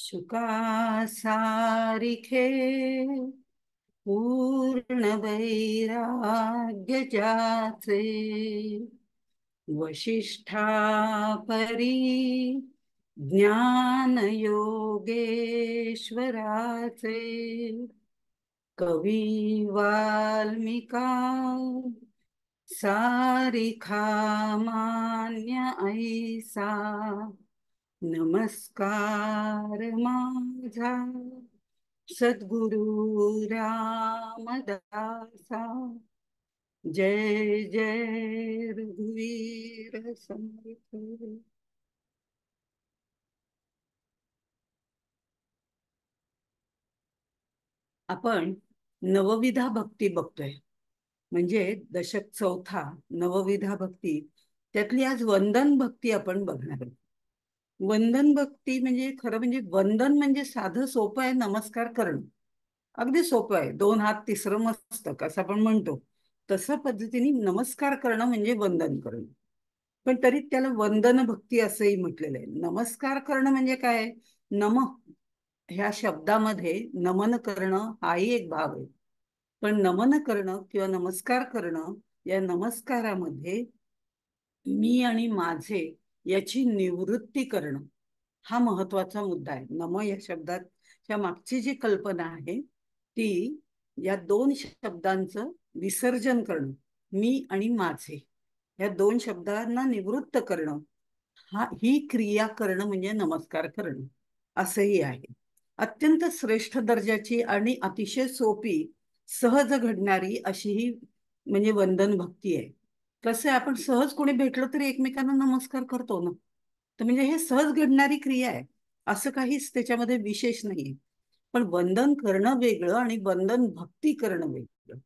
शुका सारिखे पूर्ण वैराग्य ज्याचे वशिष्ठा परी ज्ञान योगेश्वराचे कवी वाल्मिका सारिखा मान्य ऐसा नमस्कार माझा सद्गुरु रामदासा. जय जय रघुवीर समर्थ. आपण नवविधा भक्ती बघतोय, म्हणजे दशक चौथा नवविधा भक्ती, त्यातली आज वंदन भक्ती आपण बघणार आहोत. वंदन भक्ती म्हणजे खरं म्हणजे वंदन म्हणजे साधं सोपं आहे, नमस्कार करणं अगदी सोपं आहे. दोन हात तिसरं मस्तक असं आपण म्हणतो, तसं पद्धतीने नमस्कार करणं म्हणजे वंदन करणं. पण तरी त्याला वंदन भक्ती असंही म्हटलेलं आहे. नमस्कार करणं म्हणजे काय? नम ह्या शब्दामध्ये नमन करणं हाही एक भाग आहे. पण नमन करणं किंवा नमस्कार करणं, या नमस्कारामध्ये मी आणि माझे याची निवृत्ती करणं हा महत्वाचा मुद्दा आहे. नम या शब्दाच्या मागची जी कल्पना आहे ती या दोन शब्दांचं विसर्जन करणं, मी आणि माझे या दोन शब्दांना निवृत्त करणं, ही क्रिया करणं म्हणजे नमस्कार करणं असंही आहे. अत्यंत श्रेष्ठ दर्जाची आणि अतिशय सोपी, सहज घडणारी अशी ही म्हणजे वंदन भक्ती आहे. कसं आहे, आपण सहज कोणी भेटलो तरी एकमेकांना नमस्कार करतो ना. तर म्हणजे हे सहज घडणारी क्रिया आहे, असं काहीच त्याच्यामध्ये विशेष नाहीये. पण वंदन करणं वेगळं आणि वंदन भक्ती करणं वेगळं.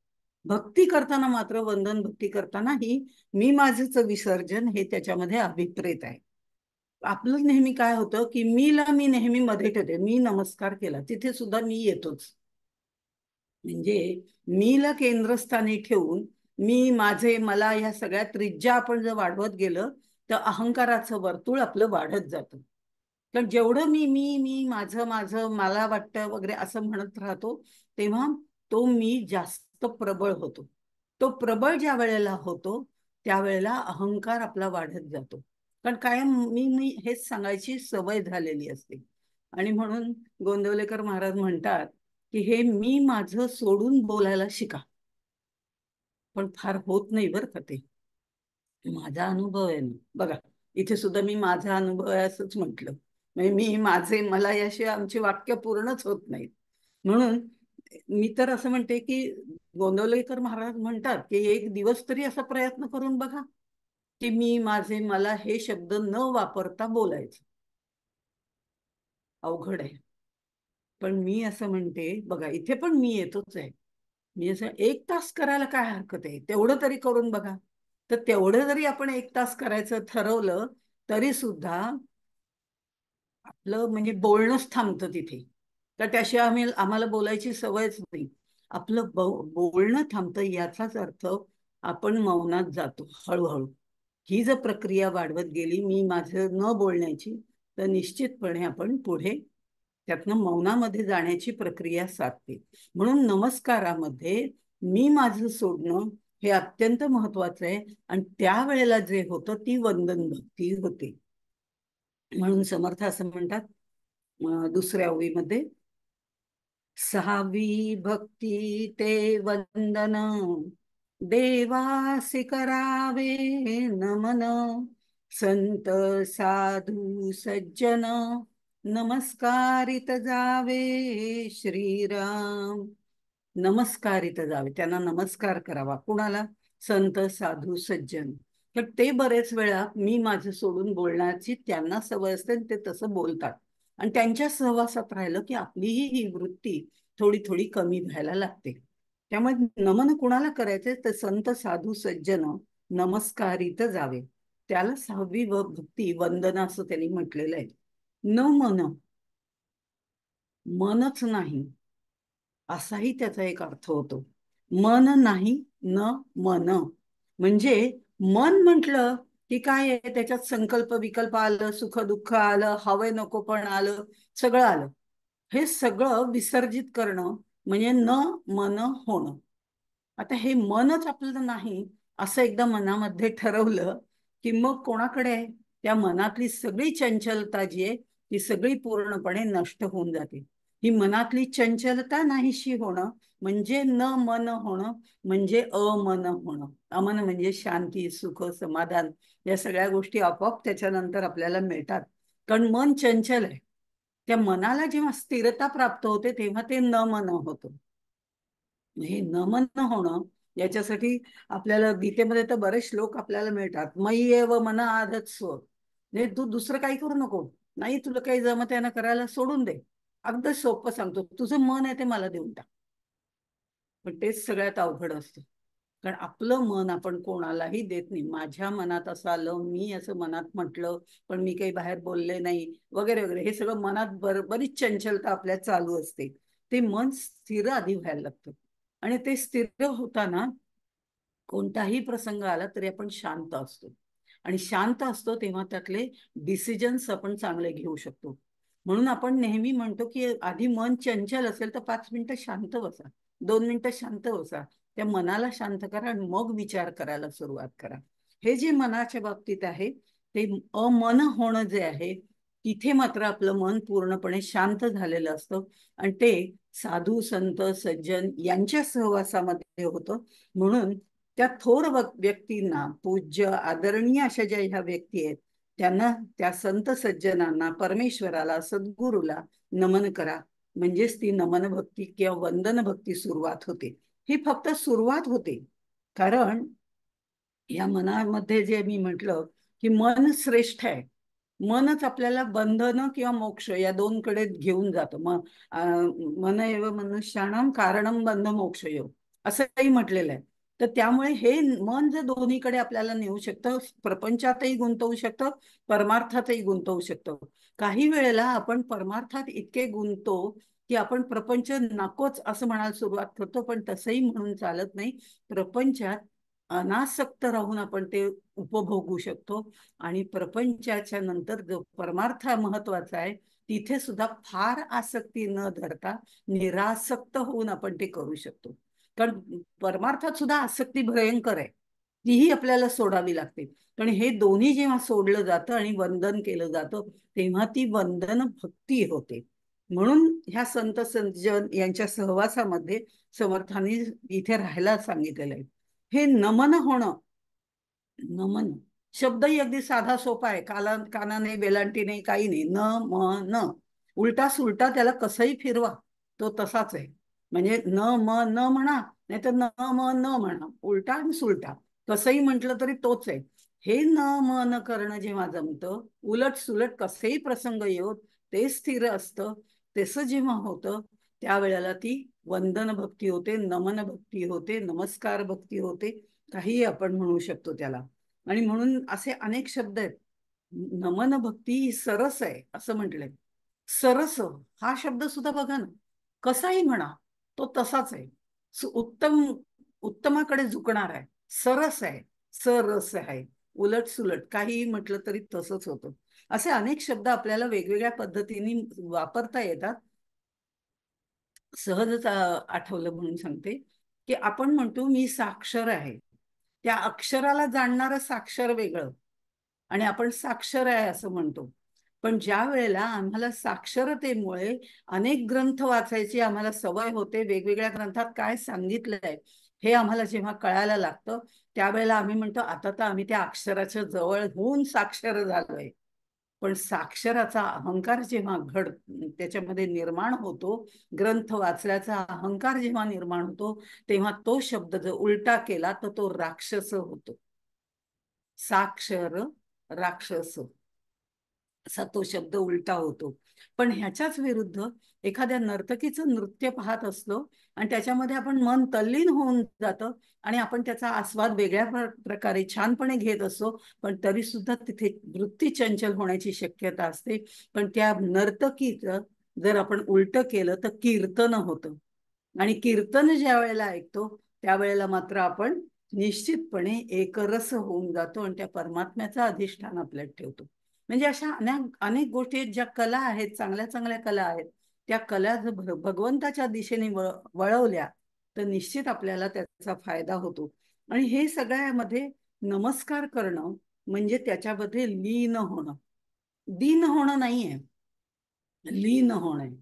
भक्ती करताना मात्र, वंदन भक्ती करताना ही मी माझंच विसर्जन हे त्याच्यामध्ये अभिप्रेत आहे. आपलं नेहमी काय होतं की मी नेहमी मध्ये ठेवते. मी नमस्कार केला तिथे सुद्धा मी येतोच. म्हणजे मीला केंद्रस्थानी ठेवून मी माझे मला ह्या सगळ्या त्रिज्या आपण जर वाढवत गेलं तर अहंकाराचं वर्तुळ आपलं वाढत जातं. कारण जेवढं मी माझं माझं मला वाटतं वगैरे असं म्हणत राहतो, तेव्हा तो मी जास्त प्रबळ होतो. तो प्रबळ ज्या वेळेला होतो त्यावेळेला अहंकार आपला वाढत जातो. कारण कायम मी मी हेच सांगायची सवय झालेली असते. आणि म्हणून गोंदवलेकर महाराज म्हणतात की हे मी माझं सोडून बोलायला शिका. पण फार होत नाही बरं का ते. माझा अनुभव आहे ना बघा, इथे सुद्धा मी माझा अनुभव आहे असंच म्हटलं. म्हणजे मी माझे मला याशिवाय आमची वाक्य पूर्णच होत नाहीत. म्हणून मी तर असं म्हणते की गोंदवलेकर महाराज म्हणतात की एक दिवस तरी असा प्रयत्न करून बघा की मी माझे मला हे शब्द न वापरता बोलायचं. अवघड आहे. पण मी असं म्हणते बघा, इथे पण मी येतोच आहे. मी असं एक तास करायला काय हरकत आहे, तेवढं तरी करून बघा. तर तेवढं जरी आपण एक तास करायचं ठरवलं तरी सुद्धा आपलं म्हणजे बोलणंच थांबतं तिथे. तर त्याशिवाय आम्हाला बोलायची सवयच नाही. आपलं बोलणं थांबतं, याचाच अर्थ आपण मौनात जातो हळूहळू. ही जर प्रक्रिया वाढवत गेली मी माझं न बोलण्याची, तर निश्चितपणे आपण पुढे त्यातनं मौनामध्ये जाण्याची प्रक्रिया साधते. म्हणून नमस्कारामध्ये मी माझं सोडणं हे अत्यंत महत्वाचं आहे. आणि त्यावेळेला जे होतं ती वंदन भक्ती होते. म्हणून समर्थ असं म्हणतात दुसऱ्या ओळीमध्ये, सहावी भक्ती ते वंदन देवासी करावे नमन संत साधू सज्जन नमस्कारित जावे श्रीराम. नमस्कारित जावे, त्यांना नमस्कार करावा. कुणाला? संत साधू सज्जन. तर ते बरेच वेळा मी माझं सोडून बोलण्याची त्यांना सवय असते, ते तसं बोलतात. आणि त्यांच्या सहवासात राहिलं की आपलीही ही वृत्ती थोडी थोडी कमी व्हायला लागते. त्यामुळे नमन कुणाला करायचंय? तर संत साधू सज्जन नमस्कारित जावे. त्याला सहावी व भक्ती वंदना असं त्यांनी म्हटलेलं आहे. न मन, मनच नाही असाही त्याचा एक अर्थ होतो. मन नाही न मन, म्हणजे मन म्हटलं की काय आहे त्याच्यात संकल्प विकल्प आलं, सुख दुःख आलं, हवं नको पण आलं, सगळं आलं. हे सगळं विसर्जित करणं म्हणजे न मन होणं. आता हे मनच आपलं नाही असं एकदा मनामध्ये ठरवलं की मग कोणाकडे आहे? त्या मनातली सगळी चंचलता जी आहे ती सगळी पूर्णपणे नष्ट होऊन जाते. ही मनातली चंचलता नाहीशी होणं म्हणजे न मन होणं, म्हणजे अमन होणं. अमन म्हणजे शांती, सुख, समाधान, या सगळ्या गोष्टी आपोआप त्याच्यानंतर आपल्याला मिळतात. कारण मन चंचल आहे. त्या मनाला जेव्हा स्थिरता प्राप्त होते तेव्हा ते न मन होतं. हे नमन होणं याच्यासाठी आपल्याला गीतेमध्ये तर बरेच श्लोक आपल्याला मिळतात. मयी एव मन आधत्स्व, म्हणजे तू दुसरं काही करू नको. नाही तुला काही जमत आहे ना करायला, सोडून दे. अगदी सोपं सांगतो, तुझं मन आहे ते मला देऊन टाक. पण तेच सगळ्यात अवघड असतं. कारण आपलं मन आपण कोणालाही देत नाही. माझ्या मनात असं आलं, मी असं मनात म्हटलं, पण मी काही बाहेर बोलले नाही, वगैरे वगैरे, हे सगळं मनात बरीच चंचलता आपल्या चालू असते. ते मन स्थिर आधी व्हायला लागतं. आणि ते स्थिर होताना कोणताही प्रसंग आला तरी आपण शांत असतो. आणि शांत असतो तेव्हा त्यातले डिसिजन्स आपण चांगले घेऊ शकतो. म्हणून आपण नेहमी म्हणतो की आधी मन चंचल असेल तर 5 मिनिटं शांत बसा, 2 मिनिटं शांत बसा, त्या मनाला शांत करा आणि मग विचार करायला सुरुवात करा. हे जे मनाच्या बाबतीत आहे ते अमन होणं जे आहे, तिथे मात्र आपलं मन पूर्णपणे शांत झालेलं असतं. आणि ते साधू संत सज्जन यांच्या सहवासामध्ये होतं. म्हणून त्या थोर व्यक्तींना, पूज्य आदरणीय अशा ज्या ह्या व्यक्ती आहेत, त्यांना, त्या संत सज्जनांना, परमेश्वराला, सद्गुरूला नमन करा. म्हणजेच ती नमन भक्ती किंवा वंदन भक्ती सुरुवात होते. ही फक्त सुरुवात होते. कारण या मनामध्ये जे मी म्हटलं की मन श्रेष्ठ आहे. मनच आपल्याला बंधन किंवा मोक्ष या दोनकडे घेऊन जातं. मन एव मनुष्याणाम कारणम बंध मोक्षयो असंही म्हटलेलं आहे. तर त्यामुळे हे मन जर दोन्हीकडे आपल्याला नेऊ शकतं, प्रपंचातही गुंतवू शकतं, परमार्थातही गुंतवू शकतं. काही वेळेला आपण परमार्थात इतके गुंततो की आपण प्रपंच नकोच असं म्हणायला सुरुवात करतो. पण तसंही म्हणून चालत नाही. प्रपंचात अनासक्त राहून आपण ते उपभोगू शकतो. आणि प्रपंचाच्या नंतर जो परमार्थ महत्वाचा आहे तिथे सुद्धा फार आसक्ती न धरता निरासक्त होऊन आपण ते करू शकतो. कारण परमार्थात सुद्धा आसक्ती भयंकर आहे, तीही आपल्याला सोडावी लागते. पण हे दोन्ही जेव्हा सोडलं जातं आणि वंदन केलं जातं तेव्हा ती वंदन भक्ती होते. म्हणून ह्या संत सज्जन यांच्या सहवासामध्ये समर्थांनी इथे राहायला सांगितलेलं आहे. हे नमन होणं, नमन शब्दही अगदी साधा सोपा आहे. कानाने वेलांटी नाही, काही नाही. न म न, उलटा सुलटा त्याला कसंही फिरवा तो तसाच आहे. म्हणजे न म न म्हणा, नाही तर न म न म्हणा, उलटा आणि सुलटा कसंही म्हटलं तरी तोच आहे. हे न म न करणं जेव्हा जमतं, उलट सुलट कसेही प्रसंग येऊ ते स्थिर असतं, तसं जेव्हा होतं त्यावेळेला ती वंदन भक्ती होते, नमन भक्ती होते, नमस्कार भक्ती होते, काहीही आपण म्हणू शकतो त्याला. आणि म्हणून असे अनेक शब्द आहेत. नमन भक्ती ही सरस आहे असं म्हटलंय. सरस हा शब्द सुद्धा बघा ना, कसाही म्हणा तो तसाच आहे. उत्तम, उत्तमाकडे झुकणार आहे. सरस आहे, सरस आहे. उलट सुलट काहीही म्हटलं तरी तसंच होतं. असे अनेक शब्द आपल्याला वेगवेगळ्या पद्धतीने वापरता येतात. सहजच आठवलं म्हणून सांगते की आपण म्हणतो मी साक्षर आहे. त्या अक्षराला जाणणारं साक्षर वेगळं आणि आपण साक्षर आहे असं म्हणतो. पण ज्या वेळेला आम्हाला साक्षरतेमुळे अनेक ग्रंथ वाचायची आम्हाला सवय होते, वेगवेगळ्या ग्रंथात काय सांगितलंय हे आम्हाला जेव्हा कळायला लागतं त्यावेळेला आम्ही म्हणतो आता तर आम्ही त्या अक्षराच्या जवळ होऊन साक्षर झालोय. पण साक्षराचा अहंकार जेव्हा त्याच्यामध्ये निर्माण होतो, ग्रंथ वाचल्याचा अहंकार जेव्हा निर्माण होतो तेव्हा तो शब्द जर उलटा केला तर तो राक्षस होतो. साक्षर राक्षस असा तो शब्द उलटा होतो. पण ह्याच्याच विरुद्ध एखाद्या नर्तकीचं नृत्य पाहत असलो आणि त्याच्यामध्ये आपण मन तल्लीन होऊन जातं आणि आपण त्याचा आस्वाद वेगळ्या प्रकारे छानपणे घेत असतो, पण तरी सुद्धा तिथे वृत्ती चंचल होण्याची शक्यता असते. पण त्या नर्तकीचं जर आपण उलट केलं तर कीर्तन होतं. आणि कीर्तन ज्या वेळेला ऐकतो त्यावेळेला मात्र आपण निश्चितपणे एकरस होऊन जातो आणि त्या परमात्म्याचा अधिष्ठान आपल्यात ठेवतो. म्हणजे अशा अनेक अनेक गोष्टी आहेत, ज्या कला आहेत, चांगल्या चांगल्या कला आहेत, त्या कला जर भगवंताच्या दिशेने वळवल्या तर निश्चित आपल्याला त्याचा फायदा होतो. आणि हे सगळ्यामध्ये नमस्कार करणं म्हणजे त्याच्यामध्ये लीन होणं. दीन होणं नाहीये, लीन होणं.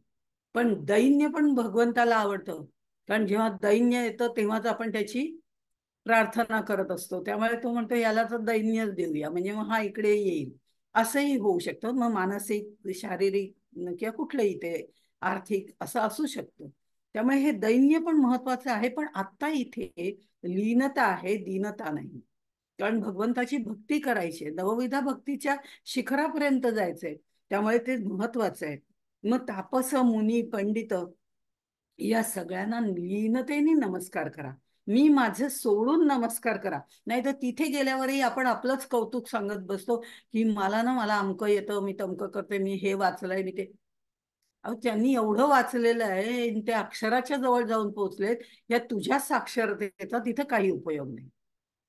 पण दैन्य पण भगवंताला आवडतं. कारण जेव्हा दैन्य येतं तेव्हाच आपण त्याची प्रार्थना करत असतो. त्यामुळे तो म्हणतो याला तर दैन्यच देऊया, म्हणजे मग हा इकडे येईल. असंही होऊ शकतं. मग मानसिक, शारीरिक किंवा कुठलंही ते आर्थिक असं असू शकतं. त्यामुळे हे दैन्य पण महत्वाचं आहे. पण आता इथे लीनता आहे, दीनता नाही. कारण भगवंताची भक्ती करायची आहे, नवविधा भक्तीच्या शिखरापर्यंत जायचंय. त्यामुळे ते महत्वाचं आहे. मग तापस, मुनी, पंडित या सगळ्यांना लीनतेने नमस्कार करा. मी माझं सोडून नमस्कार करा. नाही तर तिथे गेल्यावरही आपण आपलंच कौतुक सांगत बसतो की मला अमकं येतं, मी तमकं करते, मी हे वाचलंय, मी ते. अहो, त्यांनी एवढं वाचलेलं आहे, ते अक्षराच्या जवळ जाऊन पोहोचलेत. या तुझ्या साक्षरतेचा तिथं काही उपयोग नाही.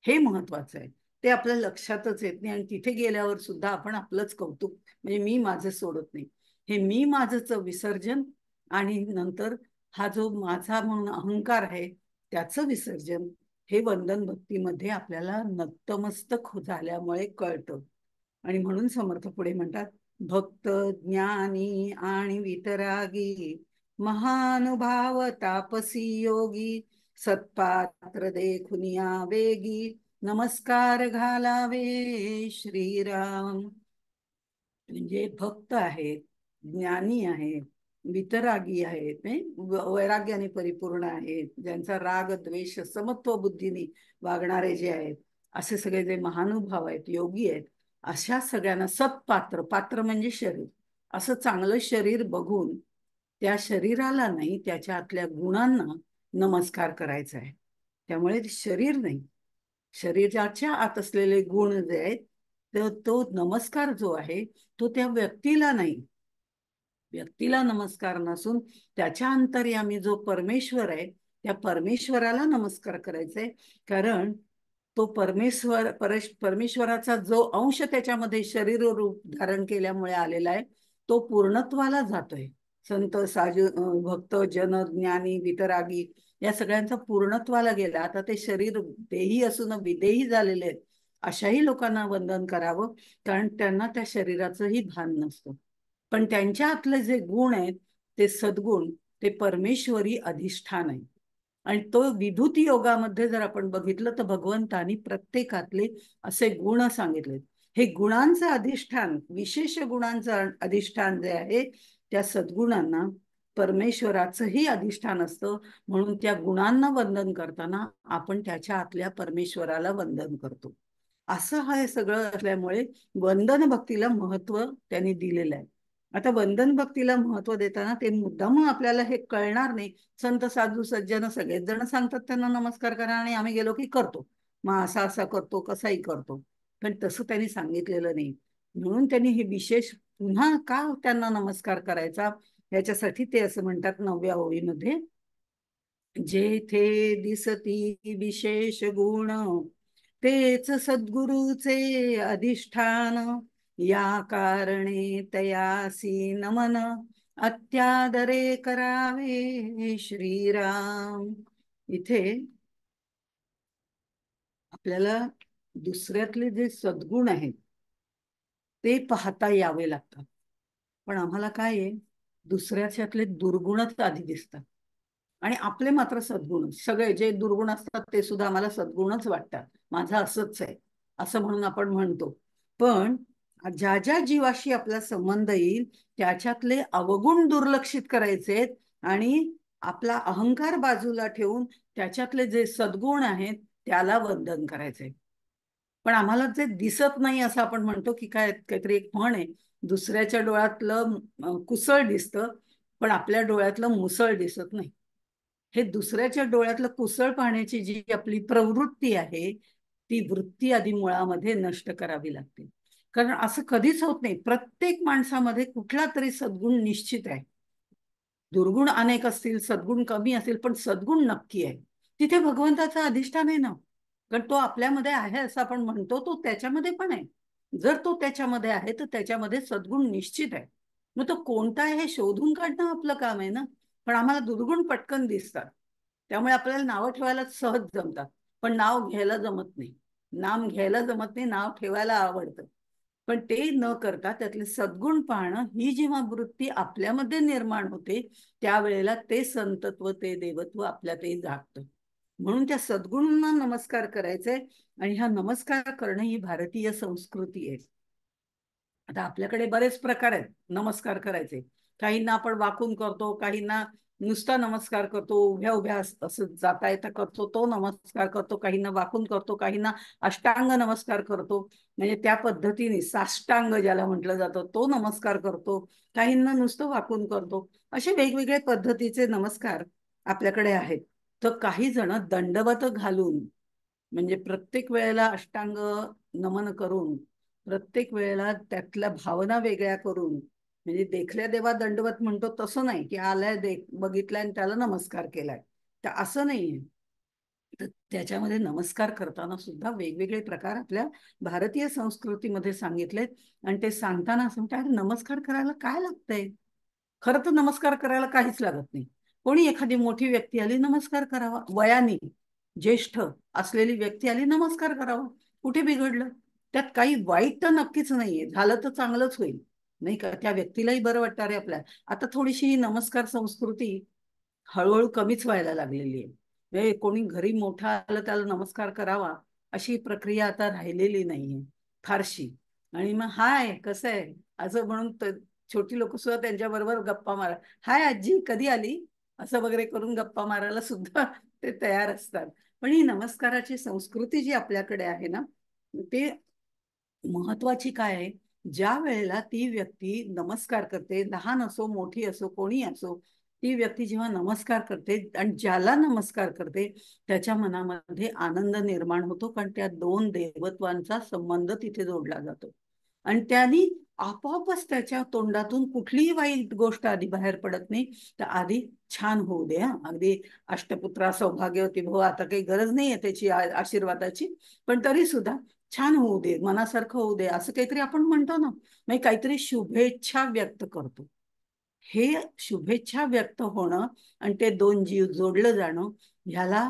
हे महत्वाचं आहे. ते आपल्या लक्षातच येत नाही आणि तिथे गेल्यावर सुद्धा आपण आपलंच कौतुक, म्हणजे मी माझं सोडत नाही. हे मी माझंच विसर्जन आणि नंतर हा जो माझा म्हणून अहंकार आहे त्याचं विसर्जन, हे वंदन भक्तीमध्ये आपल्याला नतमस्तक झाल्यामुळे कळतं. आणि म्हणून समर्थ पुढे म्हणतात, भक्त, ज्ञानी आणि वितरागी, महानुभाव, तापसी, योगी, सत्पात्र देखुनिया वेगी, नमस्कार घालावे श्रीराम. म्हणजे भक्त आहेत, ज्ञानी आहेत, वितरागी आहेत, वैराग्याने परिपूर्ण आहेत, ज्यांचा राग द्वेष समत्व बुद्धीने वागणारे जे आहेत, असे सगळे जे महानुभाव आहेत, योगी आहेत, अशा सगळ्यांना सत्पात्र, पात्र म्हणजे शरीर, असं चांगलं शरीर बघून त्या शरीराला नाही, त्याच्या आतल्या गुणांना नमस्कार करायचा आहे. त्यामुळे शरीर नाही, शरीराच्या आत असलेले गुण जे आहेत, तर तो नमस्कार जो आहे तो त्या व्यक्तीला नाही, व्यक्तीला नमस्कार नसून त्याच्या अंतर्यामी जो परमेश्वर आहे त्या परमेश्वराला नमस्कार करायचा आहे. कारण तो परमेश्वराचा जो अंश त्याच्यामध्ये शरीर रूप धारण केल्यामुळे आलेला आहे, तो पूर्णत्वाला जातोय. संत, भक्त, जन, ज्ञानी, वितरागी या सगळ्यांचा पूर्णत्वाला गेला. आता ते शरीर देही असून विदेही झालेले आहेत, अशाही लोकांना वंदन करावं. कारण त्यांना त्या शरीराचंही भान नसतं. पण त्यांच्या आतले जे गुण आहेत ते सद्गुण, ते परमेश्वरी अधिष्ठान आहे. आणि तो विभूती योगामध्ये जर आपण बघितलं तर भगवंतानी प्रत्येकातले असे गुण सांगितले. हे गुणांचं अधिष्ठान, विशेष गुणांचं अधिष्ठान जे आहे, त्या सद्गुणांना परमेश्वराचंही अधिष्ठान असतं. म्हणून त्या गुणांना वंदन करताना आपण त्याच्या आतल्या परमेश्वराला वंदन करतो. असं हे सगळं असल्यामुळे वंदन भक्तीला महत्व त्यांनी दिलेलं आहे. आता वंदन भक्तीला महत्व देताना ते मुद्दाम आपल्याला हे कळणार नाही. संत, साधू, सज्जन सगळेच जण सांगतात त्यांना नमस्कार करा आणि आम्ही गेलो की करतो. मग असा असा करतो, कसाही करतो. पण तसं त्यांनी सांगितलेलं नाही. म्हणून त्यांनी हे विशेष पुन्हा का त्यांना नमस्कार करायचा, याच्यासाठी ते असं म्हणतात 9व्या ओळीमध्ये, जेथे दिसती विशेष गुण, तेच सद्गुरूचे अधिष्ठान, या कारणे तयासी नमन, अत्यादरे करावे श्रीराम. इथे आपल्याला दुसऱ्यातले जे सद्गुण आहेत ते पाहता यावे लागतात. पण आम्हाला काय आहे, दुसऱ्याच्यातले दुर्गुणच आधी दिसतात आणि आपले मात्र सद्गुण. सगळे जे दुर्गुण असतात ते सुद्धा आम्हाला सद्गुणच वाटतात. माझं असंच आहे असं म्हणून आपण म्हणतो. पण ज्या ज्या जीवाशी आपला संबंध येईल त्याच्यातले अवगुण दुर्लक्षित करायचे आणि आपला अहंकार बाजूला ठेवून त्याच्यातले जे सद्गुण आहेत त्याला वंदन करायचे. पण आम्हाला जे दिसत नाही असं आपण म्हणतो की काय, काहीतरी एक म्हण आहे, दुसऱ्याच्या डोळ्यातलं कुसळ दिसतं पण आपल्या डोळ्यातलं मुसळ दिसत नाही. हे दुसऱ्याच्या डोळ्यातलं कुसळ पाहण्याची जी आपली प्रवृत्ती आहे, ती वृत्ती आधी मुळामध्ये नष्ट करावी लागते. कारण असं कधीच होत नाही, प्रत्येक माणसामध्ये कुठला तरी सद्गुण निश्चित आहे. दुर्गुण अनेक असतील, सद्गुण कमी असतील, पण सद्गुण नक्की आहे. तिथे भगवंताचं अधिष्ठान आहे ना. कारण तो आपल्यामध्ये आहे असं आपण म्हणतो, तो त्याच्यामध्ये पण आहे. जर तो त्याच्यामध्ये आहे तर त्याच्यामध्ये सद्गुण निश्चित आहे. मग तो कोणता आहे हे शोधून काढणं आपलं काम आहे ना. पण आम्हाला दुर्गुण पटकन दिसतात, त्यामुळे आपल्याला नावं ठेवायला सहज जमतात, पण नाव घ्यायला जमत नाही. नाम घ्यायला जमत नाही, नाव ठेवायला आवडतं. पण ते न करता त्यातले सद्गुण पाहणं, ही जेव्हा वृत्ती आपल्यामध्ये निर्माण होते, त्यावेळेला ते संतत्व, ते देवत्व आपल्यातही जागतं. म्हणून त्या सद्गुणांना नमस्कार करायचे. आणि हा नमस्कार करणं ही भारतीय संस्कृती आहे. आता आपल्याकडे बरेच प्रकार आहेत नमस्कार करायचे. काहींना आपण वाकून करतो, काहींना नुसता नमस्कार करतो, उभ्या उभ्या असं जाता येता करतो तो नमस्कार करतो, काहींना वाकून करतो, काहींना अष्टांग नमस्कार करतो, म्हणजे त्या पद्धतीने साष्टांग ज्याला म्हटलं जातं तो नमस्कार करतो, काहींना नुसतं वाकून करतो. असे वेगवेगळे पद्धतीचे नमस्कार आपल्याकडे आहेत. तर काही जण दंडवत घालून, म्हणजे प्रत्येक वेळेला अष्टांग नमन करून, प्रत्येक वेळेला त्यातल्या भावना वेगळ्या करून, म्हणजे देखल्या देवा दंडवत म्हणतो तसं नाही की आलाय देख बघितलाय आणि त्याला नमस्कार केलाय, तर असं नाहीये. तर त्याच्यामध्ये नमस्कार करताना सुद्धा वेगवेगळे प्रकार आपल्या भारतीय संस्कृतीमध्ये सांगितलेत. आणि ते सांगताना असं म्हणतात, अरे नमस्कार करायला काय लागतंय? खरं तर नमस्कार करायला काहीच लागत नाही. कोणी एखादी मोठी व्यक्ती आली, नमस्कार करावा. वयाने ज्येष्ठ असलेली व्यक्ती आली, नमस्कार करावा. कुठे बिघडलं? त्यात काही वाईट तर नक्कीच नाहीये, झालं तर चांगलंच होईल, नाही का? त्या व्यक्तीलाही बरं वाटणार आहे आपल्याला. आता थोडीशी ही नमस्कार संस्कृती हळूहळू कमीच व्हायला लागलेली आहे. म्हणजे कोणी घरी मोठा आलं त्याला नमस्कार करावा, अशी प्रक्रिया आता राहिलेली नाहीये फारशी. आणि मग हाय कसं आहे असं म्हणून छोटी लोक सुद्धा त्यांच्या बरोबर गप्पा मारा, हाय आजी कधी आली, असं वगैरे करून गप्पा मारायला सुद्धा ते तयार असतात. पण ही नमस्काराची संस्कृती जी आपल्याकडे आहे ना, ते महत्वाची काय आहे? ज्या वेळेला ती व्यक्ती नमस्कार करते, लहान असो मोठी असो कोणी असो, ती व्यक्ती जेव्हा नमस्कार करते आणि ज्याला नमस्कार करते त्याच्या मनामध्ये आनंद निर्माण होतो, कारण त्या दोन देवत्वांचा संबंध तिथे जोडला जातो. आणि त्यांनी आपोआपच त्याच्या तोंडातून कुठलीही वाईट गोष्ट आधी बाहेर पडत नाही. तर आधी छान होऊ दे, हा अगदी अष्टपुत्रा सौभाग्यवती भव, आता काही गरज नाहीये त्याची आशीर्वादाची, पण तरी सुद्धा छान होऊ दे, मनासारखं होऊ दे, असं काहीतरी आपण म्हणतो ना. म्हणजे काहीतरी शुभेच्छा व्यक्त करतो. हे शुभेच्छा व्यक्त होणं आणि ते दोन जीव जोडलं जाणं, ह्याला